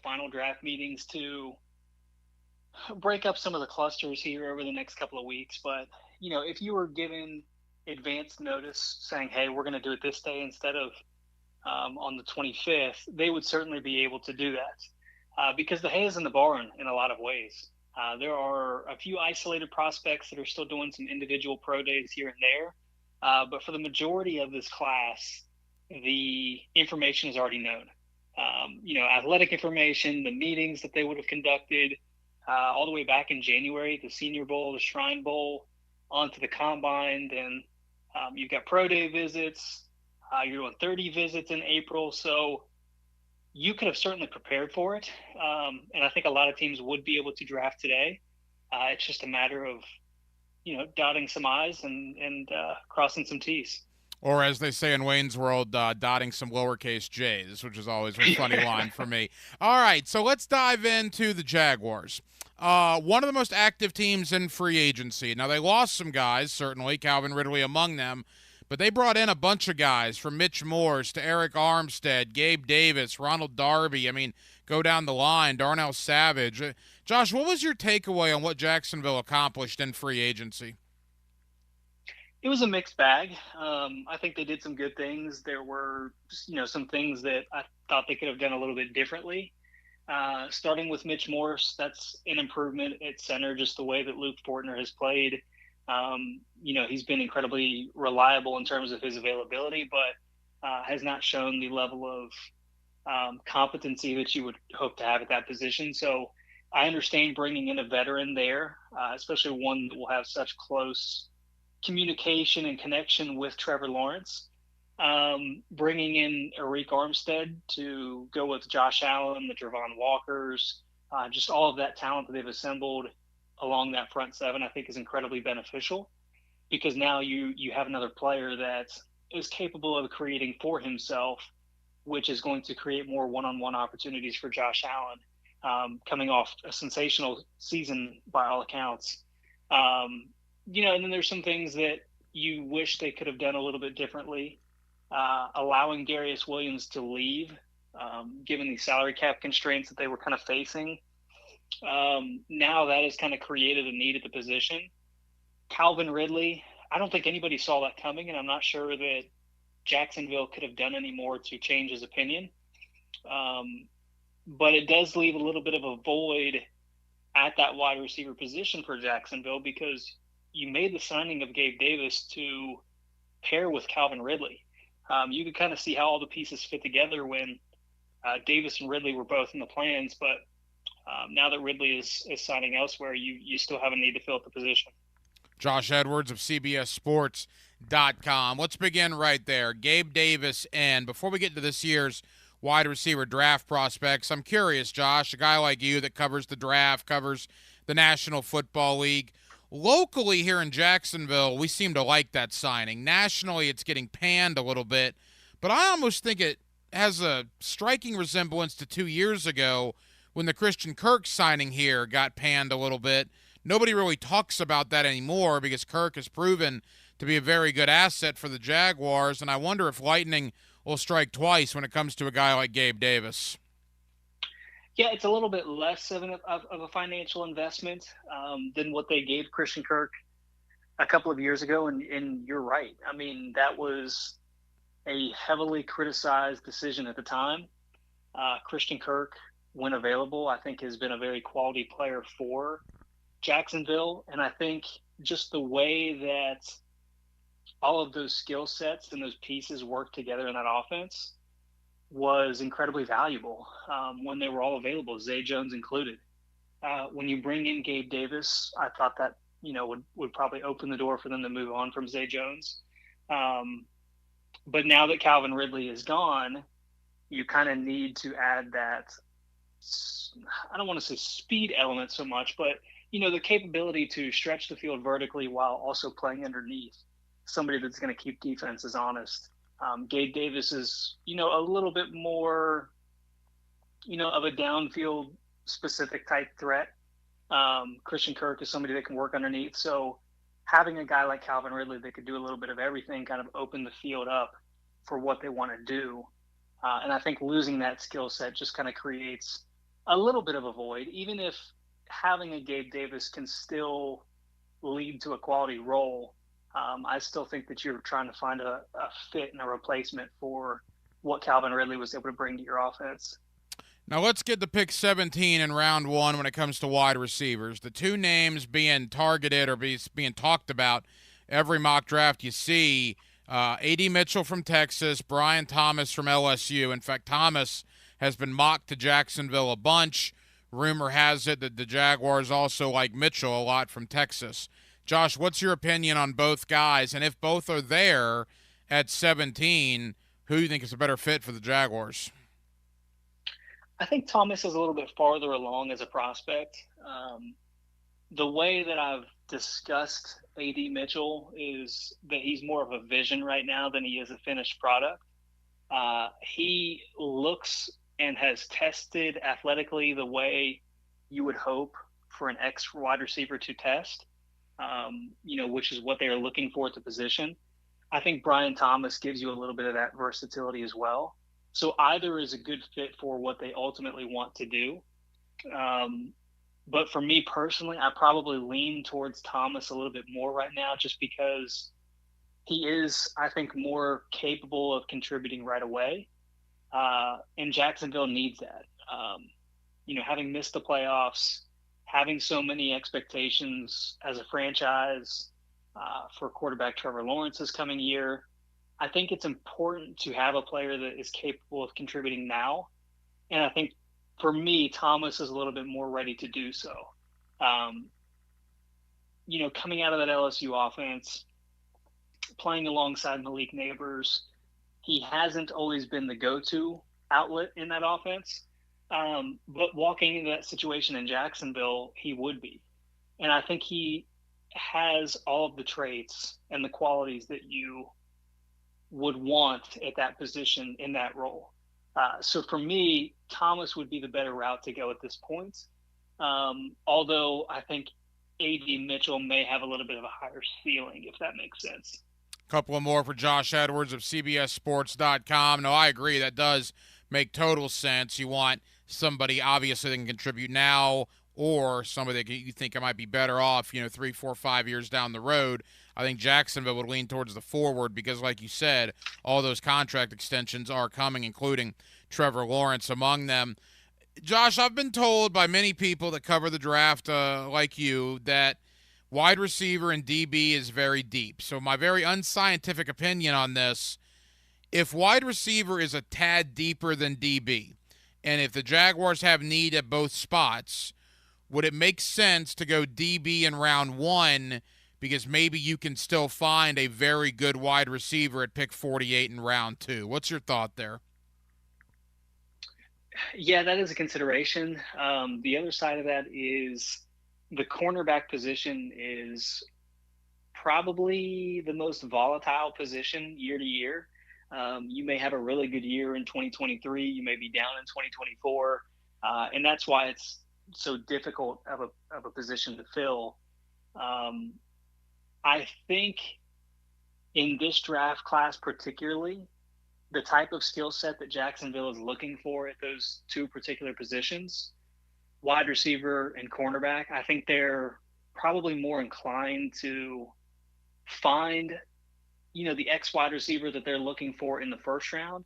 final draft meetings to break up some of the clusters here over the next couple of weeks. But, if you were given advance notice saying, hey, we're going to do it this day instead of on the 25th, they would certainly be able to do that because the hay is in the barn in a lot of ways. There are a few isolated prospects that are still doing some individual pro days here and there. But for the majority of this class, the information is already known. Athletic information, the meetings that they would have conducted all the way back in January, the Senior Bowl, the Shrine Bowl, onto the Combine. Then you've got pro day visits. You're doing 30 visits in April. So you could have certainly prepared for it. And I think a lot of teams would be able to draft today. It's just a matter of, dotting some I's and crossing some T's. Or as they say in Wayne's World, dotting some lowercase j's, which is always a funny line for me. All right, so let's dive into the Jaguars. One of the most active teams in free agency. Now, they lost some guys, certainly, Calvin Ridley among them, but they brought in a bunch of guys from Mitch Morse to Eric Armstead, Gabe Davis, Ronald Darby. I mean, go down the line, Darnell Savage. Josh, what was your takeaway on what Jacksonville accomplished in free agency? It was a mixed bag. I think they did some good things. There were, some things that I thought they could have done a little bit differently. Starting with Mitch Morse, that's an improvement at center, just the way that Luke Fortner has played. He's been incredibly reliable in terms of his availability, but has not shown the level of competency that you would hope to have at that position. So I understand bringing in a veteran there, especially one that will have such close communication and connection with Trevor Lawrence. Bringing in Eric Armstead to go with Josh Allen, the Javon Walkers, just all of that talent that they've assembled along that front seven, I think is incredibly beneficial because now you have another player that is capable of creating for himself, which is going to create more one-on-one opportunities for Josh Allen, coming off a sensational season by all accounts. And then there's some things that you wish they could have done a little bit differently. Allowing Darius Williams to leave, given the salary cap constraints that they were kind of facing. Now that has kind of created a need at the position. Calvin Ridley, I don't think anybody saw that coming, and I'm not sure that Jacksonville could have done any more to change his opinion. But it does leave a little bit of a void at that wide receiver position for Jacksonville because you made the signing of Gabe Davis to pair with Calvin Ridley. You could kind of see how all the pieces fit together when Davis and Ridley were both in the plans, but now that Ridley is signing elsewhere, you still have a need to fill up the position. Josh Edwards of CBSSports.com. Let's begin right there. Gabe Davis, and before we get to this year's wide receiver draft prospects, I'm curious, Josh, a guy like you that covers the draft, covers the National Football League, locally here in Jacksonville, we seem to like that signing. Nationally, it's getting panned a little bit, but I almost think it has a striking resemblance to 2 years ago when the Christian Kirk signing here got panned a little bit. Nobody really talks about that anymore because Kirk has proven to be a very good asset for the Jaguars, and I wonder if lightning will strike twice when it comes to a guy like Gabe Davis. Yeah, it's a little bit less of a financial investment than what they gave Christian Kirk a couple of years ago, and you're right. I mean, that was a heavily criticized decision at the time. Christian Kirk, when available, I think has been a very quality player for Jacksonville. And I think just the way that all of those skill sets and those pieces work together in that offense was incredibly valuable when they were all available, Zay Jones included. When you bring in Gabe Davis, I thought that, would probably open the door for them to move on from Zay Jones. But now that Calvin Ridley is gone, you kind of need to add that, I don't want to say speed element so much, but, the capability to stretch the field vertically while also playing underneath, somebody that's going to keep defenses honest. Gabe Davis is, a little bit more, of a downfield specific type threat. Christian Kirk is somebody that can work underneath. So having a guy like Calvin Ridley that could do a little bit of everything kind of open the field up for what they want to do. And I think losing that skill set just kind of creates a little bit of a void, even if having a Gabe Davis can still lead to a quality role. I still think that you're trying to find a fit and a replacement for what Calvin Ridley was able to bring to your offense. Now let's get to pick 17 in round one when it comes to wide receivers. The two names being targeted or being talked about every mock draft you see, A.D. Mitchell from Texas, Brian Thomas from LSU. In fact, Thomas has been mocked to Jacksonville a bunch. Rumor has it that the Jaguars also like Mitchell a lot from Texas. Josh, what's your opinion on both guys? And if both are there at 17, who do you think is a better fit for the Jaguars? I think Thomas is a little bit farther along as a prospect. The way that I've discussed A.D. Mitchell is that he's more of a vision right now than he is a finished product. He looks and has tested athletically the way you would hope for an ex-wide receiver to test. Which is what they are looking for at the position. I think Brian Thomas gives you a little bit of that versatility as well. So either is a good fit for what they ultimately want to do. But for me personally, I probably lean towards Thomas a little bit more right now just because he is, I think, more capable of contributing right away. And Jacksonville needs that. Having missed the playoffs, having so many expectations as a franchise for quarterback Trevor Lawrence this coming year, I think it's important to have a player that is capable of contributing now. And I think for me, Thomas is a little bit more ready to do so. Coming out of that LSU offense, playing alongside Malik Neighbors, he hasn't always been the go-to outlet in that offense. But walking into that situation in Jacksonville, he would be. And I think he has all of the traits and the qualities that you would want at that position in that role. So for me, Thomas would be the better route to go at this point. Although I think A.D. Mitchell may have a little bit of a higher ceiling, if that makes sense. Couple of more for Josh Edwards of CBSSports.com. No, I agree. That does make total sense. You want somebody obviously that can contribute now or somebody that you think might be better off, 3, 4, 5 years down the road. I think Jacksonville would lean towards the forward because, like you said, all those contract extensions are coming, including Trevor Lawrence among them. Josh, I've been told by many people that cover the draft like you that wide receiver and DB is very deep. So my very unscientific opinion on this, if wide receiver is a tad deeper than DB, and if the Jaguars have need at both spots, would it make sense to go DB in round one because maybe you can still find a very good wide receiver at pick 48 in round two? What's your thought there? Yeah, that is a consideration. The other side of that is the cornerback position is probably the most volatile position year to year. You may have a really good year in 2023. You may be down in 2024. And that's why it's so difficult of a position to fill. I think in this draft class particularly, the type of skill set that Jacksonville is looking for at those two particular positions, wide receiver and cornerback, I think they're probably more inclined to find, the X wide receiver that they're looking for in the first round,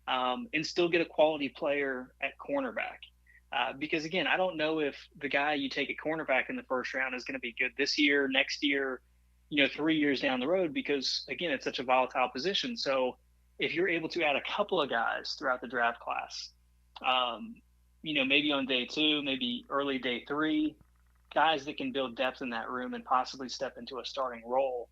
and still get a quality player at cornerback. Because again, I don't know if the guy you take at cornerback in the first round is going to be good this year, next year, 3 years down the road, because again, it's such a volatile position. So if you're able to add a couple of guys throughout the draft class, maybe on day 2, maybe early day 3, guys that can build depth in that room and possibly step into a starting role,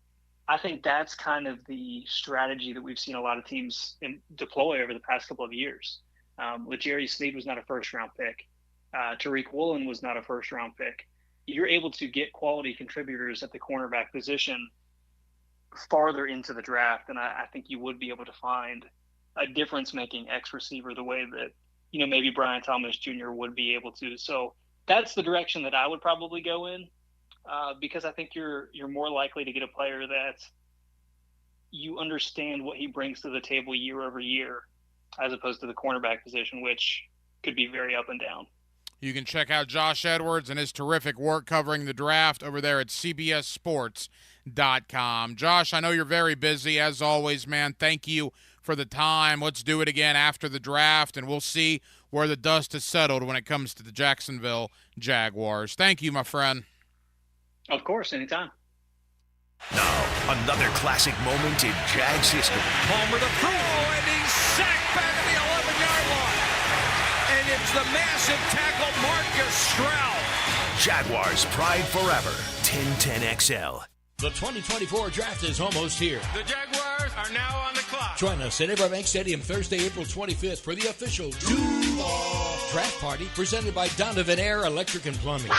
I think that's kind of the strategy that we've seen a lot of teams deploy over the past couple of years. L'Jarius Sneed was not a first-round pick. Tariq Woolen was not a first-round pick. You're able to get quality contributors at the cornerback position farther into the draft, and I think you would be able to find a difference-making X receiver the way that, maybe Brian Thomas Jr. would be able to. So that's the direction that I would probably go in, because I think you're more likely to get a player that you understand what he brings to the table year over year, as opposed to the cornerback position, which could be very up and down. You can check out Josh Edwards and his terrific work covering the draft over there at CBSSports.com. Josh, I know you're very busy, as always, man. Thank you for the time. Let's do it again after the draft, and we'll see where the dust has settled when it comes to the Jacksonville Jaguars. Thank you, my friend. Of course, anytime. Now, another classic moment in Jags history. Palmer the throw, and he's sacked back at the 11-yard line. And it's the massive tackle, Marcus Stroud. Jaguars pride forever. 1010XL. The 2024 draft is almost here. The Jaguars are now on the clock. Join us at Everbank Stadium Thursday, April 25th for the official Duval Draft Party presented by Donovan Air Electric and Plumbing.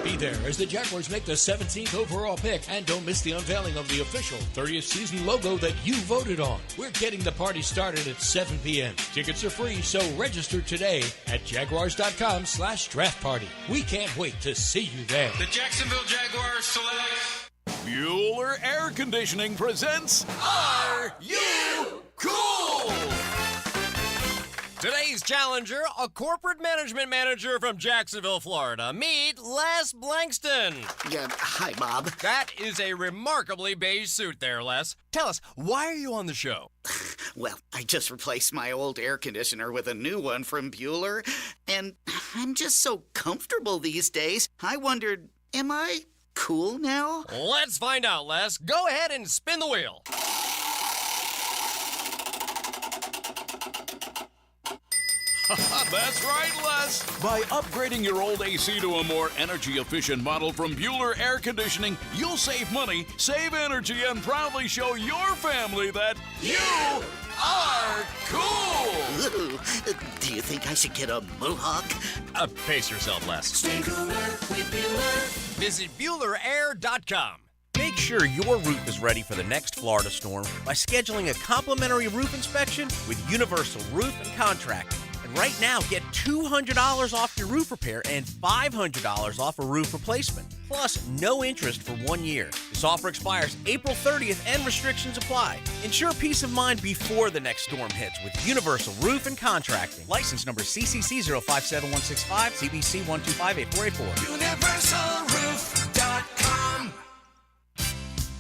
Be there as the Jaguars make the 17th overall pick, and don't miss the unveiling of the official 30th season logo that you voted on. We're getting the party started at 7 p.m. Tickets are free, so register today at jaguars.com/draft party. We can't wait to see you there. The Jacksonville Jaguars select Bueller Air Conditioning presents Are You Cool? Today's challenger, a corporate management manager from Jacksonville, Florida. Meet Les Blankston. Hi, Bob. That is a remarkably beige suit there, Les. Tell us, why are you on the show? Well, I just replaced my old air conditioner with a new one from Bueller, and I'm just so comfortable these days. I wondered, am I cool now? Let's find out, Les. Go ahead and spin the wheel. That's right, Les. By upgrading your old AC to a more energy-efficient model from Bueller Air Conditioning, you'll save money, save energy, and proudly show your family that you are cool. Ooh, do you think I should get a mohawk? Pace yourself, Les. Stay cooler with Bueller. Visit BuellerAir.com. Make sure your roof is ready for the next Florida storm by scheduling a complimentary roof inspection with Universal Roof and Contracting. And right now, get $200 off your roof repair and $500 off a roof replacement. Plus, no interest for 1 year. This offer expires April 30th and restrictions apply. Ensure peace of mind before the next storm hits with Universal Roof and Contracting. License number CCC 057165, CBC 1258484. UniversalRoof.com.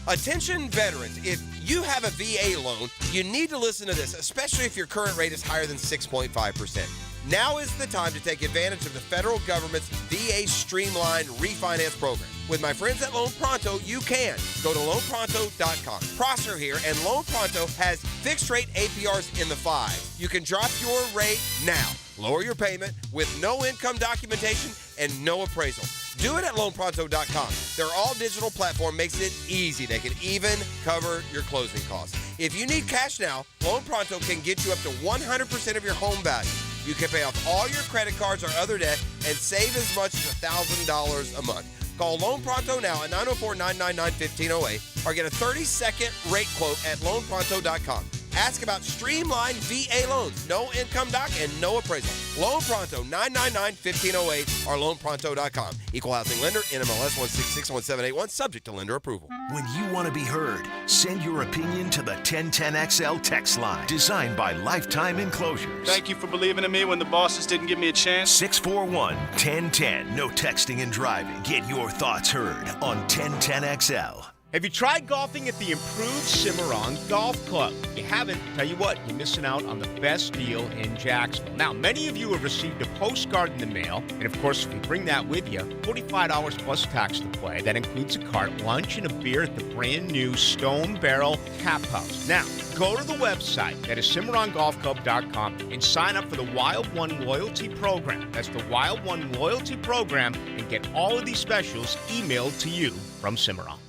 Attention veterans, if you have a VA loan, you need to listen to this, especially if your current rate is higher than 6.5%. Now is the time to take advantage of the federal government's VA Streamlined Refinance Program. With my friends at Loan Pronto, you can. Go to loanpronto.com. Prosser here, and Loan Pronto has fixed rate APRs in the 5s. You can drop your rate now. Lower your payment with no income documentation and no appraisal. Do it at loanpronto.com. Their all-digital platform makes it easy. They can even cover your closing costs. If you need cash now, Loan Pronto can get you up to 100% of your home value. You can pay off all your credit cards or other debt and save as much as $1,000 a month. Call Loan Pronto now at 904-999-1508 or get a 30-second rate quote at loanpronto.com. Ask about streamlined VA loans, no income doc, and no appraisal. Loan Pronto, 999-1508 or loanpronto.com. Equal housing lender, NMLS 1661781, subject to lender approval. When you want to be heard, send your opinion to the 1010XL text line, designed by Lifetime Enclosures. Thank you for believing in me when the bosses didn't give me a chance. 641-1010. No texting and driving. Get your thoughts heard on 1010XL. Have you tried golfing at the improved Cimarron Golf Club? If you haven't, tell you what, you're missing out on the best deal in Jacksonville. Now, many of you have received a postcard in the mail, and of course, if you bring that with you, $45 plus tax to play. That includes a cart, lunch, and a beer at the brand new Stone Barrel Tap House. Now, go to the website, that is CimarronGolfClub.com, and sign up for the Wild One Loyalty Program. That's the Wild One Loyalty Program, and get all of these specials emailed to you from Cimarron.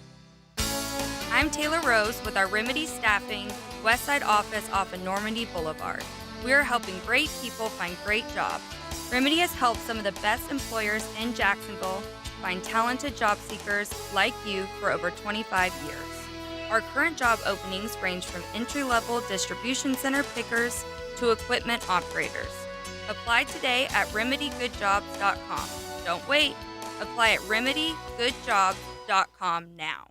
I'm Taylor Rose with our Remedy Staffing Westside office off of Normandy Boulevard. We are helping great people find great jobs. Remedy has helped some of the best employers in Jacksonville find talented job seekers like you for over 25 years. Our current job openings range from entry-level distribution center pickers to equipment operators. Apply today at remedygoodjobs.com. Don't wait. Apply at remedygoodjobs.com now.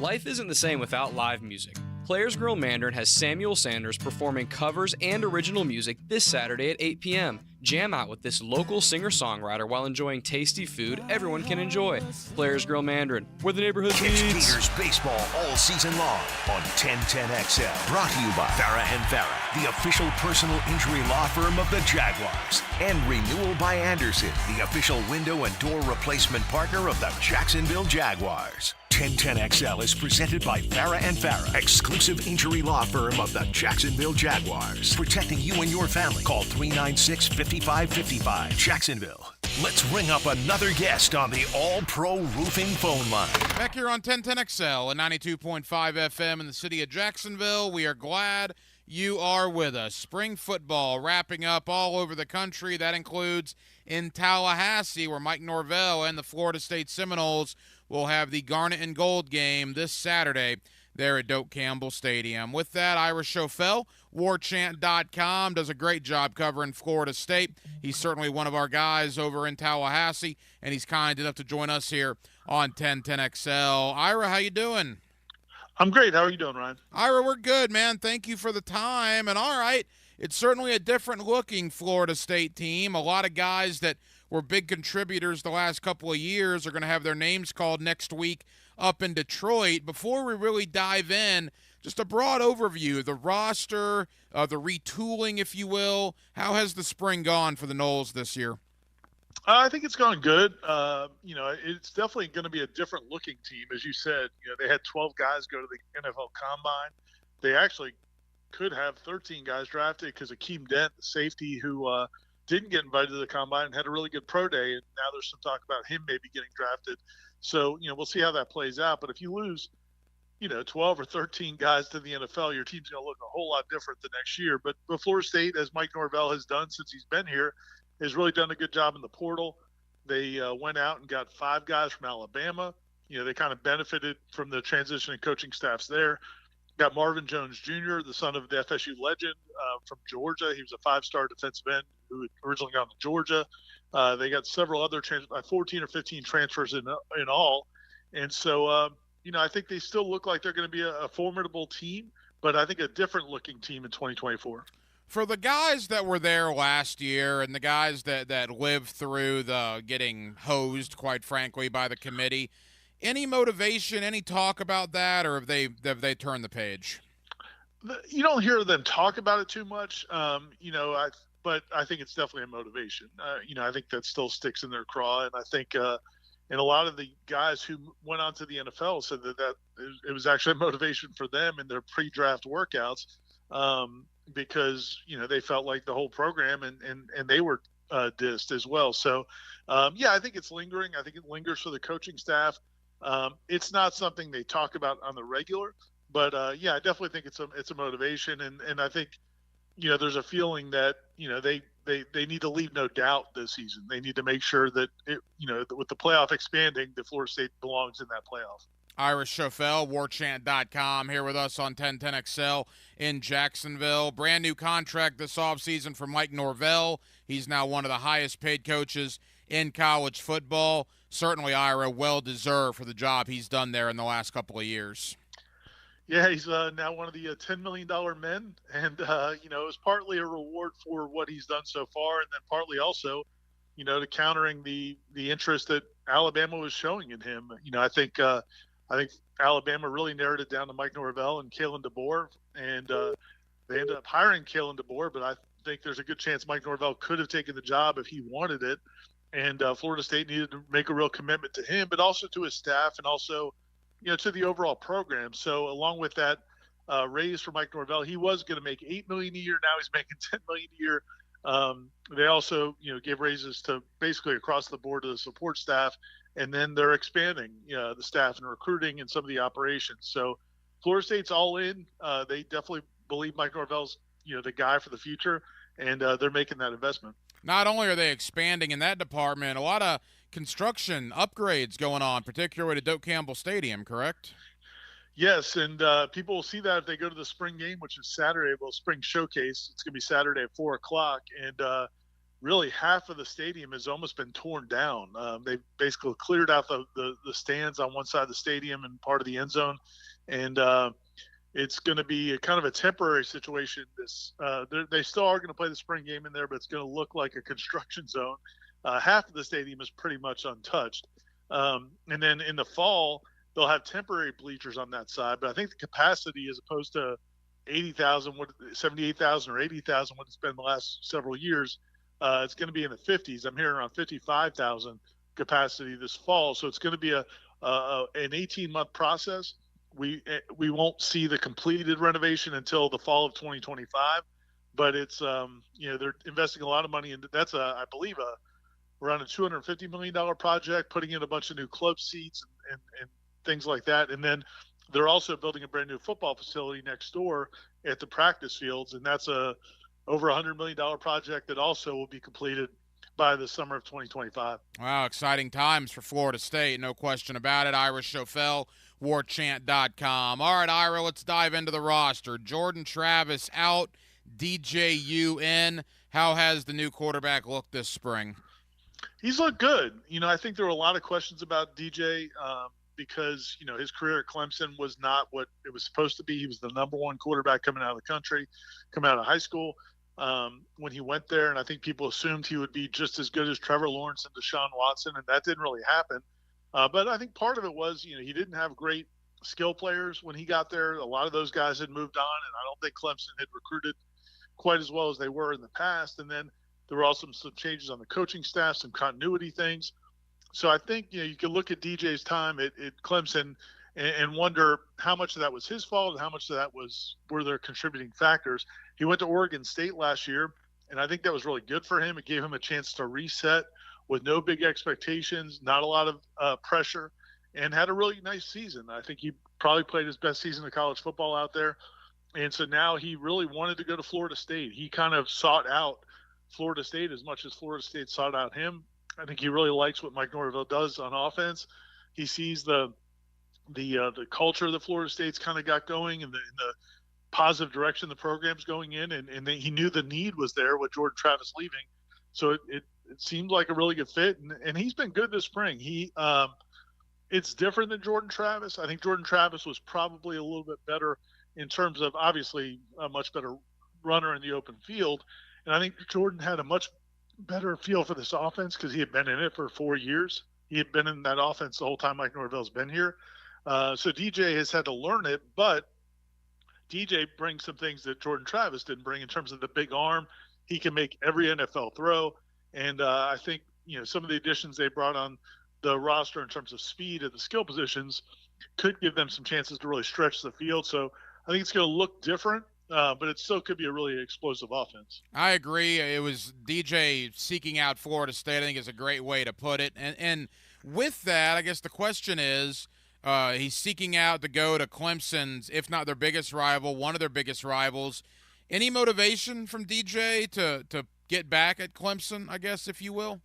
Life isn't the same without live music. Players Grill Mandarin has Samuel Sanders performing covers and original music this Saturday at 8 p.m. Jam out with this local singer-songwriter while enjoying tasty food everyone can enjoy. Players Grill Mandarin, where the neighborhood Catch meets. Gators baseball all season long on 1010XL. Brought to you by Farah and Farah, the official personal injury law firm of the Jaguars. And Renewal by Anderson, the official window and door replacement partner of the Jacksonville Jaguars. 1010XL is presented by Farah and Farah, exclusive injury law firm of the Jacksonville Jaguars. Protecting you and your family. Call 396-5555. Jacksonville. Let's ring up another guest on the All-Pro Roofing phone line. Back here on 1010XL and 92.5 FM in the city of Jacksonville. We are glad you are with us. Spring football wrapping up all over the country. That includes in Tallahassee, where Mike Norvell and the Florida State Seminoles will have the Garnet and Gold game this Saturday there at Doak Campbell Stadium. With that, Ira Schofel, warchant.com, does a great job covering Florida State. He's certainly one of our guys over in Tallahassee, and he's kind enough to join us here on 1010XL. Ira, how you doing? I'm great. How are you doing, Ryan? Ira, we're good, man. Thank you for the time. And all right, it's certainly a different-looking Florida State team. A lot of guys that were big contributors the last couple of years are going to have their names called next week up in Detroit. Before we really dive in, just a broad overview, the roster, the retooling, if you will. How has the spring gone for the Noles this year? I think it's gone good. It's definitely going to be a different-looking team. As you said, they had 12 guys go to the NFL Combine. They actually could have 13 guys drafted because Akeem Dent, the safety who didn't get invited to the Combine and had a really good pro day, and now there's some talk about him maybe getting drafted. So, we'll see how that plays out. But if you lose, 12 or 13 guys to the NFL, your team's going to look a whole lot different the next year. But Florida State, as Mike Norvell has done since he's been here, has really done a good job in the portal. They went out and got 5 guys from Alabama. They kind of benefited from the transition in coaching staffs there. Got Marvin Jones Jr., the son of the FSU legend from Georgia. He was a 5-star defensive end who had originally gone to Georgia. They got several other 14 or 15 transfers in all. And so, I think they still look like they're going to be a formidable team, but I think a different-looking team in 2024. For the guys that were there last year and the guys that lived through the getting hosed, quite frankly, by the committee, any motivation, any talk about that, or have they turned the page? You don't hear them talk about it too much, but I think it's definitely a motivation. I think that still sticks in their craw, and I think and a lot of the guys who went on to the NFL said that it was actually a motivation for them in their pre-draft workouts because, they felt like the whole program and they were dissed as well. So, I think it's lingering. I think it lingers for the coaching staff. It's not something they talk about on the regular, but I definitely think it's a motivation, and I think there's a feeling that they need to leave no doubt this season. They need to make sure that with the playoff expanding, that Florida State belongs in that playoff. Ira Schofel, warchant.com, here with us on 1010XL in Jacksonville. Brand new contract this offseason for Mike Norvell. He's now one of the highest paid coaches in college football. Certainly, Ira, well-deserved for the job he's done there in the last couple of years. Yeah, he's now one of the $10 million men, and, it was partly a reward for what he's done so far, and then partly also, to countering the interest that Alabama was showing in him. I think I think Alabama really narrowed it down to Mike Norvell and Kalen DeBoer, and they ended up hiring Kalen DeBoer, but I think there's a good chance Mike Norvell could have taken the job if he wanted it. And Florida State needed to make a real commitment to him, but also to his staff and also, to the overall program. So along with that raise for Mike Norvell, he was going to make $8 million a year. Now he's making $10 million a year. They also, gave raises to basically across the board to the support staff, and then they're expanding, the staff and recruiting and some of the operations. So Florida State's all in. They definitely believe Mike Norvell's, the guy for the future, and they're making that investment. Not only are they expanding in that department, a lot of construction upgrades going on, particularly at Doak Campbell Stadium, correct? Yes, and people will see that if they go to the spring game, which is Saturday, spring showcase. It's going to be Saturday at 4 o'clock, and really half of the stadium has almost been torn down. They basically cleared out the stands on one side of the stadium and part of the end zone, and it's going to be a kind of a temporary situation. They still are going to play the spring game in there, but it's going to look like a construction zone. Half of the stadium is pretty much untouched. And then in the fall, they'll have temporary bleachers on that side. But I think the capacity, as opposed to 80,000, 78,000 or 80,000, what it's been the last several years, it's going to be in the 50s. I'm hearing around 55,000 capacity this fall. So it's going to be an 18-month process. We won't see the completed renovation until the fall of 2025, but it's they're investing a lot of money into that's I believe around a $250 million project, putting in a bunch of new club seats and things like that, and then they're also building a brand new football facility next door at the practice fields, and that's over $100 million project that also will be completed by the summer of 2025. Wow, exciting times for Florida State, no question about it. Ira Schofel, warchant.com. All right, Ira, let's dive into the roster. Jordan Travis out, DJU in. How has the new quarterback looked this spring? He's looked good. I think there were a lot of questions about DJ because, his career at Clemson was not what it was supposed to be. He was the number one quarterback coming out of the country, coming out of high school. When he went there, and I think people assumed he would be just as good as Trevor Lawrence and Deshaun Watson, and that didn't really happen. But I think part of it was, he didn't have great skill players when he got there. A lot of those guys had moved on, and I don't think Clemson had recruited quite as well as they were in the past. And then there were also some changes on the coaching staff, some continuity things. So I think, you can look at DJ's time at Clemson and wonder how much of that was his fault and how much of that were their contributing factors. He went to Oregon State last year, and I think that was really good for him. It gave him a chance to reset with no big expectations, not a lot of pressure, and had a really nice season. I think he probably played his best season of college football out there. And so now he really wanted to go to Florida State. He kind of sought out Florida State as much as Florida State sought out him. I think he really likes what Mike Norvell does on offense. He sees the culture that Florida State's kind of got going and the positive direction the program's going in, and he knew the need was there with Jordan Travis leaving. So it seemed like a really good fit, and he's been good this spring. It's different than Jordan Travis. I think Jordan Travis was probably a little bit better in terms of, obviously, a much better runner in the open field. And I think Jordan had a much better feel for this offense because he had been in it for 4 years. He had been in that offense the whole time Mike Norvell's been here. So DJ has had to learn it, but DJ brings some things that Jordan Travis didn't bring in terms of the big arm. He can make every NFL throw. And I think, some of the additions they brought on the roster in terms of speed at the skill positions could give them some chances to really stretch the field. So I think it's going to look different, but it still could be a really explosive offense. I agree. It was DJ seeking out Florida State, I think is a great way to put it. And with that, I guess the question is, he's seeking out to go to Clemson's, if not their biggest rival, one of their biggest rivals. Any motivation from DJ to get back at Clemson, I guess, if you will?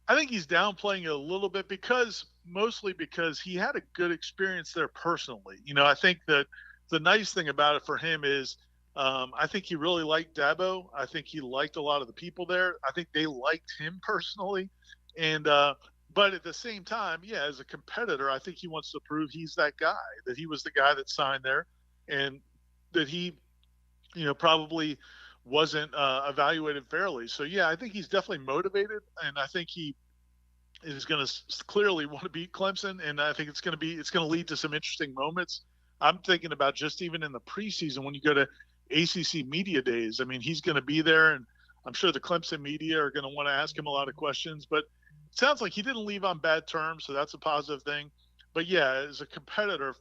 I think he's downplaying it a little bit mostly because he had a good experience there personally. I think that the nice thing about it for him is I think he really liked Dabo. I think he liked a lot of the people there. I think they liked him personally. And but at the same time, as a competitor, I think he wants to prove he's that guy, that he was the guy that signed there, and that he, probably wasn't evaluated fairly. So, I think he's definitely motivated, and I think he is going to clearly want to beat Clemson, and I think it's going to lead to some interesting moments. I'm thinking about just even in the preseason when you go to ACC media days. I mean, he's going to be there, and I'm sure the Clemson media are going to want to ask him a lot of questions. But it sounds like he didn't leave on bad terms, so that's a positive thing. But yeah, as a competitor,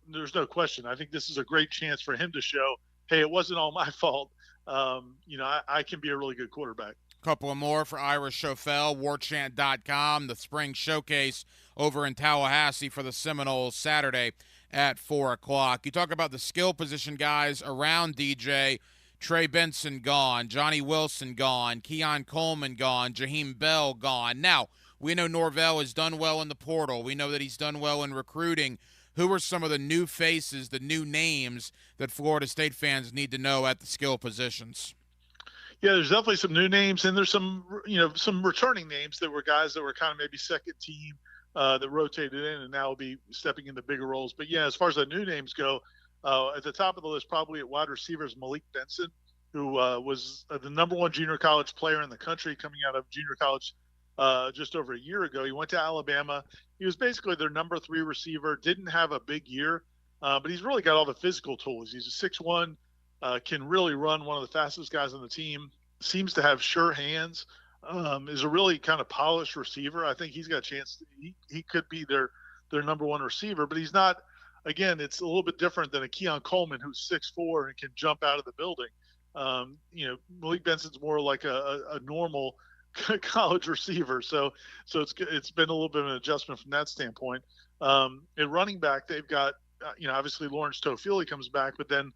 there's no question. I think this is a great chance for him to show, hey, it wasn't all my fault. I can be a really good quarterback. Couple of more for Ira Schofel, warchant.com, the spring showcase over in Tallahassee for the Seminoles Saturday at 4 o'clock. You talk about the skill position guys around DJ. Trey Benson gone, Johnny Wilson gone, Keon Coleman gone, Jaheim Bell gone. Now, we know Norvell has done well in the portal. We know that he's done well in recruiting. Who are some of the new faces, the new names that Florida State fans need to know at the skill positions? Yeah, there's definitely some new names, and there's some returning names that were guys that were kind of maybe second team that rotated in and now will be stepping into bigger roles. But yeah, as far as the new names go, at the top of the list, probably at wide receivers, Malik Benson, who was the number one junior college player in the country coming out of junior college just over a year ago. He went to Alabama. He was basically their number 3 receiver, didn't have a big year, but he's really got all the physical tools. He's a 6'1", can really run, one of the fastest guys on the team, seems to have sure hands, is a really kind of polished receiver. I think he's got a chance. He could be their number 1 receiver, but he's not. Again, it's a little bit different than a Keon Coleman who's 6'4" and can jump out of the building. Malik Benson's more like a normal college receiver. So it's been a little bit of an adjustment from that standpoint. At running back, they've got, obviously Lawrence Toafili comes back, but then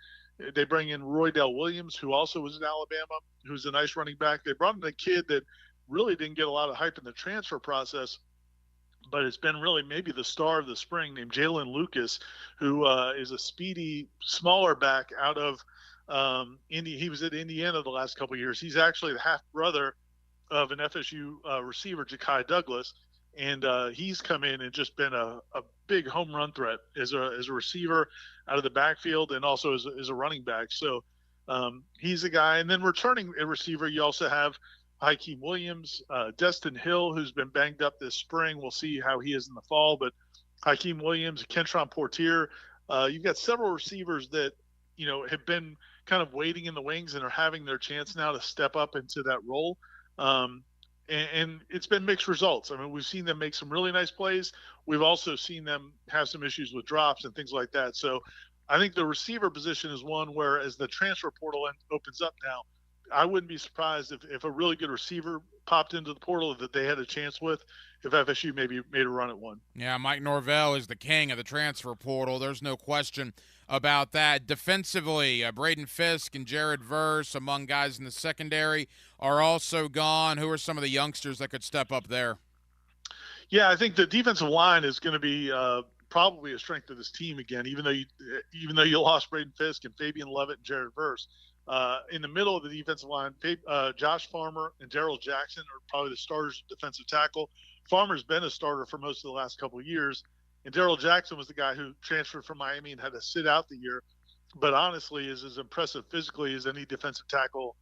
they bring in Roydell Williams, who also was in Alabama, who's a nice running back. They brought in a kid that really didn't get a lot of hype in the transfer process, but it's been really maybe the star of the spring, named Jalen Lucas, who is a speedy, smaller back out of Indy. He was at Indiana the last couple of years. He's actually the half brother of an FSU receiver, Ja'Kai Douglas, and he's come in and just been a big home run threat as a receiver out of the backfield and also as a running back. So he's a guy. And then returning a receiver, you also have Hakeem Williams, Destin Hill, who's been banged up this spring. We'll see how he is in the fall. But Hakeem Williams, Kentron Portier, you've got several receivers that, have been kind of waiting in the wings and are having their chance now to step up into that role. And it's been mixed results. I mean, we've seen them make some really nice plays. We've also seen them have some issues with drops and things like that. So I think the receiver position is one where, as the transfer portal opens up now, I wouldn't be surprised if a really good receiver popped into the portal that they had a chance with, if FSU maybe made a run at one. Yeah, Mike Norvell is the king of the transfer portal. There's no question about that. Defensively, Braden Fisk and Jared Verse, among guys in the secondary, are also gone. Who are some of the youngsters that could step up there? Yeah, I think the defensive line is going to be probably a strength of this team again, even though you lost Braden Fisk and Fabian Levitt and Jared Verse. In the middle of the defensive line, Josh Farmer and Darrell Jackson are probably the starters at defensive tackle. Farmer's been a starter for most of the last couple of years, and Darrell Jackson was the guy who transferred from Miami and had to sit out the year, but honestly is as impressive physically as any defensive tackle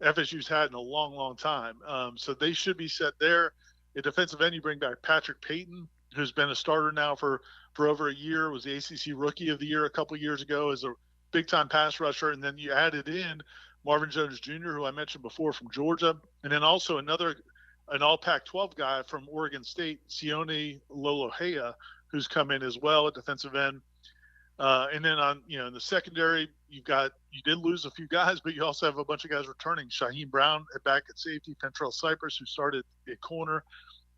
FSU's had in a long, long time. So they should be set there. At defensive end, you bring back Patrick Payton, who's been a starter now for over a year, was the ACC Rookie of the Year a couple of years ago as a big-time pass rusher, and then you added in Marvin Jones Jr., who I mentioned before from Georgia, and then also an all Pac-12 guy from Oregon State, Sione Lolohea, who's come in as well at defensive end. And then in the secondary, you did lose a few guys, but you also have a bunch of guys returning. Shaheem Brown back at safety, Pentrell Cypress, who started at corner.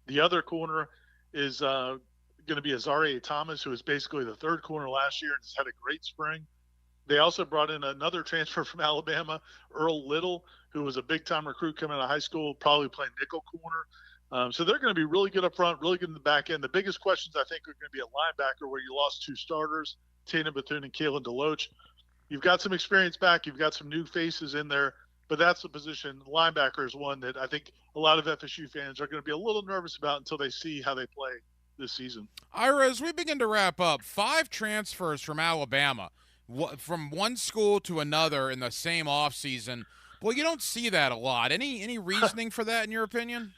The other corner is going to be Azarie Thomas, who was basically the third corner last year and has had a great spring. They also brought in another transfer from Alabama, Earl Little, who was a big-time recruit coming out of high school, probably playing nickel corner. So they're going to be really good up front, really good in the back end. The biggest questions, I think, are going to be a linebacker where you lost 2 starters, Tatum Bethune and Kalen DeLoach. You've got some experience back. You've got some new faces in there, but that's the position. Linebacker is one that I think a lot of FSU fans are going to be a little nervous about until they see how they play this season. Ira, as we begin to wrap up, 5 transfers from Alabama, from one school to another in the same offseason. Well, you don't see that a lot. Any reasoning for that, in your opinion?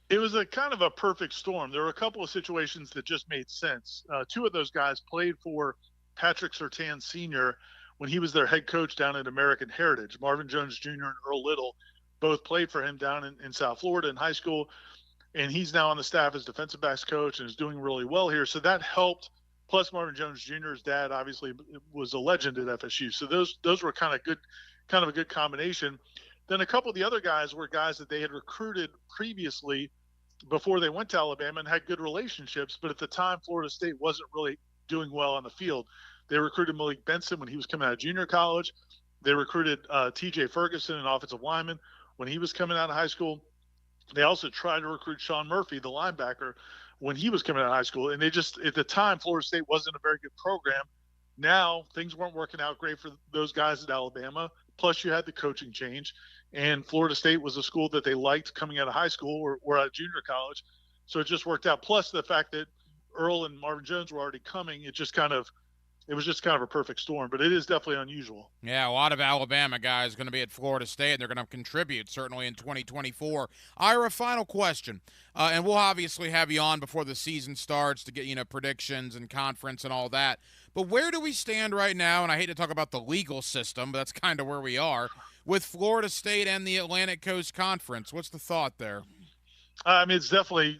It was a kind of a perfect storm. There were a couple of situations that just made sense. Two of those guys played for Patrick Surtain Sr. when he was their head coach down at American Heritage. Marvin Jones Jr. and Earl Little both played for him down in South Florida in high school, and he's now on the staff as defensive backs coach and is doing really well here. So that helped. Plus, Marvin Jones Jr.'s dad obviously was a legend at FSU. So those were kind of a good combination. Then a couple of the other guys were guys that they had recruited previously before they went to Alabama and had good relationships. But at the time, Florida State wasn't really doing well on the field. They recruited Malik Benson when he was coming out of junior college. They recruited T.J. Ferguson, an offensive lineman, when he was coming out of high school. They also tried to recruit Sean Murphy, the linebacker, when he was coming out of high school. And they just, at the time, Florida State wasn't a very good program. Now things weren't working out great for those guys at Alabama. Plus you had the coaching change, and Florida State was a school that they liked coming out of high school or out of junior college. So it just worked out. Plus the fact that Earl and Marvin Jones were already coming, it was just kind of a perfect storm, but it is definitely unusual. Yeah, a lot of Alabama guys going to be at Florida State, and they're going to contribute certainly in 2024. Ira, final question, and we'll obviously have you on before the season starts to get predictions and conference and all that. But where do we stand right now? And I hate to talk about the legal system, but that's kind of where we are with Florida State and the Atlantic Coast Conference. What's the thought there? It's definitely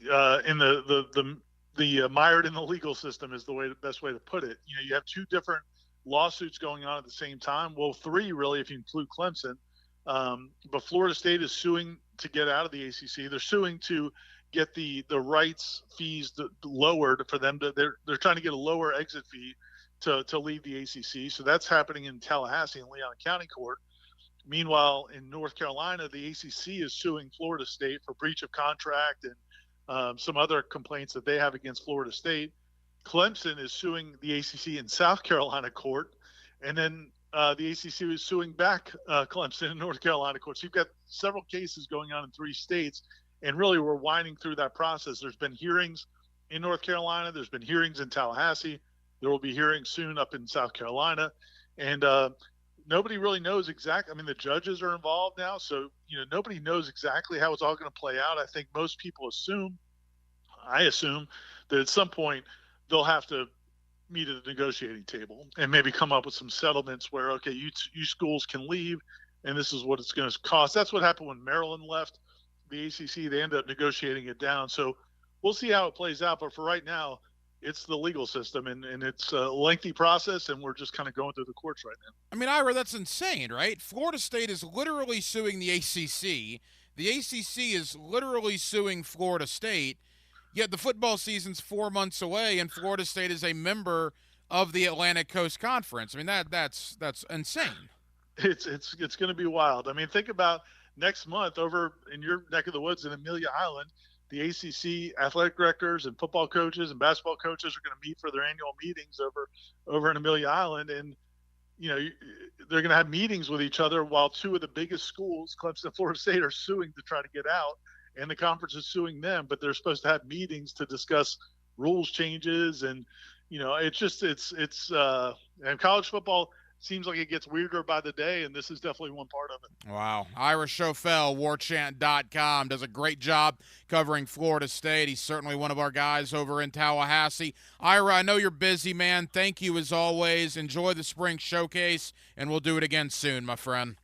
in the mired in the legal system is the best way to put it. You have two different lawsuits going on at the same time. Well, three really, if you include Clemson. But Florida State is suing to get out of the ACC. They're suing to get the rights fees lowered for them. They're trying to get a lower exit fee to leave the ACC. So that's happening in Tallahassee and Leon County Court. Meanwhile, in North Carolina, the ACC is suing Florida State for breach of contract and some other complaints that they have against Florida State. Clemson is suing the ACC in South Carolina court, and then the ACC is suing back Clemson in North Carolina court. So you've got several cases going on in three states, and really we're winding through that process. There's been hearings in North Carolina. There's been hearings in Tallahassee. There will be hearings soon up in South Carolina, and nobody really knows exactly. I mean, the judges are involved now, so nobody knows exactly how it's all going to play out. I think most people I assume that at some point they'll have to meet at the negotiating table and maybe come up with some settlements where, okay, you schools can leave, and this is what it's going to cost. That's what happened when Maryland left the ACC. They ended up negotiating it down. So we'll see how it plays out. But for right now, it's the legal system, and it's a lengthy process, and we're just kind of going through the courts right now. I mean, Ira, that's insane, right? Florida State is literally suing the ACC. The ACC is literally suing Florida State, yet the football season's 4 months away, and Florida State is a member of the Atlantic Coast Conference. I mean, that's insane. It's going to be wild. I mean, think about next month over in your neck of the woods in Amelia Island. The ACC athletic directors and football coaches and basketball coaches are going to meet for their annual meetings over in Amelia Island. And, they're going to have meetings with each other while two of the biggest schools, Clemson and Florida State, are suing to try to get out. And the conference is suing them, but they're supposed to have meetings to discuss rules changes. And, and college football seems like it gets weirder by the day, and this is definitely one part of it. Wow. Ira Schofel, warchant.com, does a great job covering Florida State. He's certainly one of our guys over in Tallahassee. Ira, I know you're busy, man. Thank you as always. Enjoy the spring showcase, and we'll do it again soon, my friend.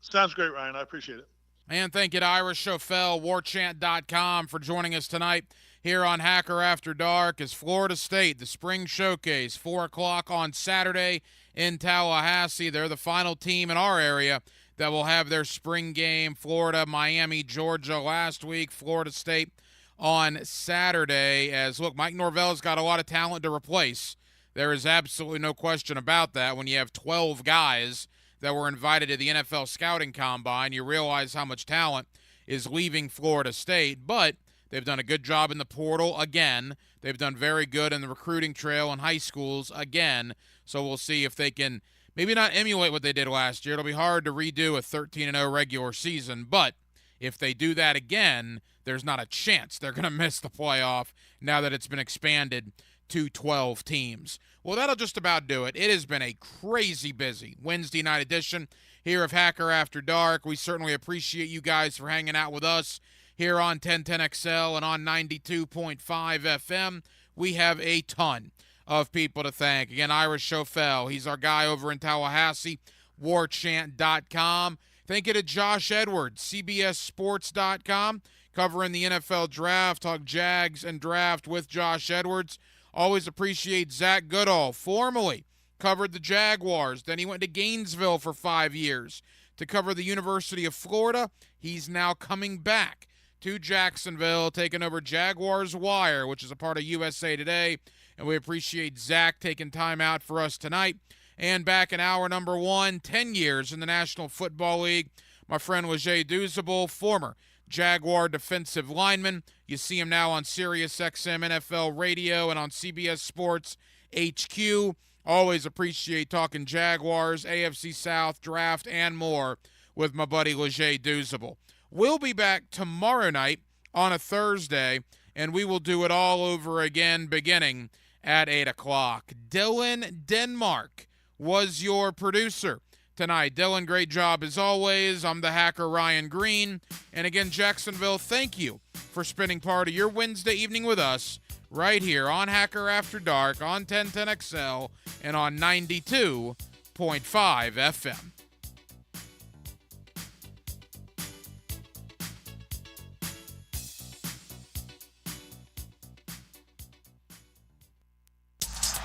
Sounds great, Ryan. I appreciate it. And thank you to Ira Schofel, warchant.com, for joining us tonight here on Hacker After Dark as Florida State, the spring showcase, 4 o'clock on Saturday in Tallahassee. They're the final team in our area that will have their spring game. Florida, Miami, Georgia last week, Florida State on Saturday. As, look, Mike Norvell's got a lot of talent to replace. There is absolutely no question about that. When you have 12 guys that were invited to the NFL Scouting Combine, you realize how much talent is leaving Florida State. But they've done a good job in the portal again. They've done very good in the recruiting trail in high schools again. So we'll see if they can maybe not emulate what they did last year. It'll be hard to redo a 13-0 regular season. But if they do that again, there's not a chance they're going to miss the playoff now that it's been expanded to 12 teams. Well, that'll just about do it. It has been a crazy busy Wednesday night edition here of Hacker After Dark. We certainly appreciate you guys for hanging out with us here on 1010XL and on 92.5 FM. We have a ton of people to thank. Again, Irish Schofel, he's our guy over in Tallahassee, warchant.com. Thank you to Josh Edwards, CBSSports.com, covering the NFL draft. Talk Jags and draft with Josh Edwards. Always appreciate Zach Goodall, formerly covered the Jaguars. Then he went to Gainesville for 5 years to cover the University of Florida. He's now coming back to Jacksonville, taking over Jaguars Wire, which is a part of USA Today. And we appreciate Zach taking time out for us tonight. And back in hour number 1, 10 years in the National Football League, my friend Leger Douzable, former Jaguar defensive lineman. You see him now on Sirius XM NFL Radio and on CBS Sports HQ. Always appreciate talking Jaguars, AFC South, draft, and more with my buddy Leger Douzable. We'll be back tomorrow night on a Thursday, and we will do it all over again beginning at 8 o'clock. Dylan Denmark was your producer tonight. Dylan, great job as always. I'm the hacker Ryan Green. And again, Jacksonville, thank you for spending part of your Wednesday evening with us right here on Hacker After Dark on 1010XL and on 92.5 FM.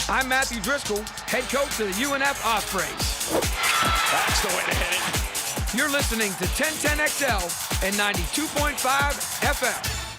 I'm Matthew Driscoll, head coach of the UNF Ospreys. That's the way to hit it. You're listening to 1010XL and 92.5 FM.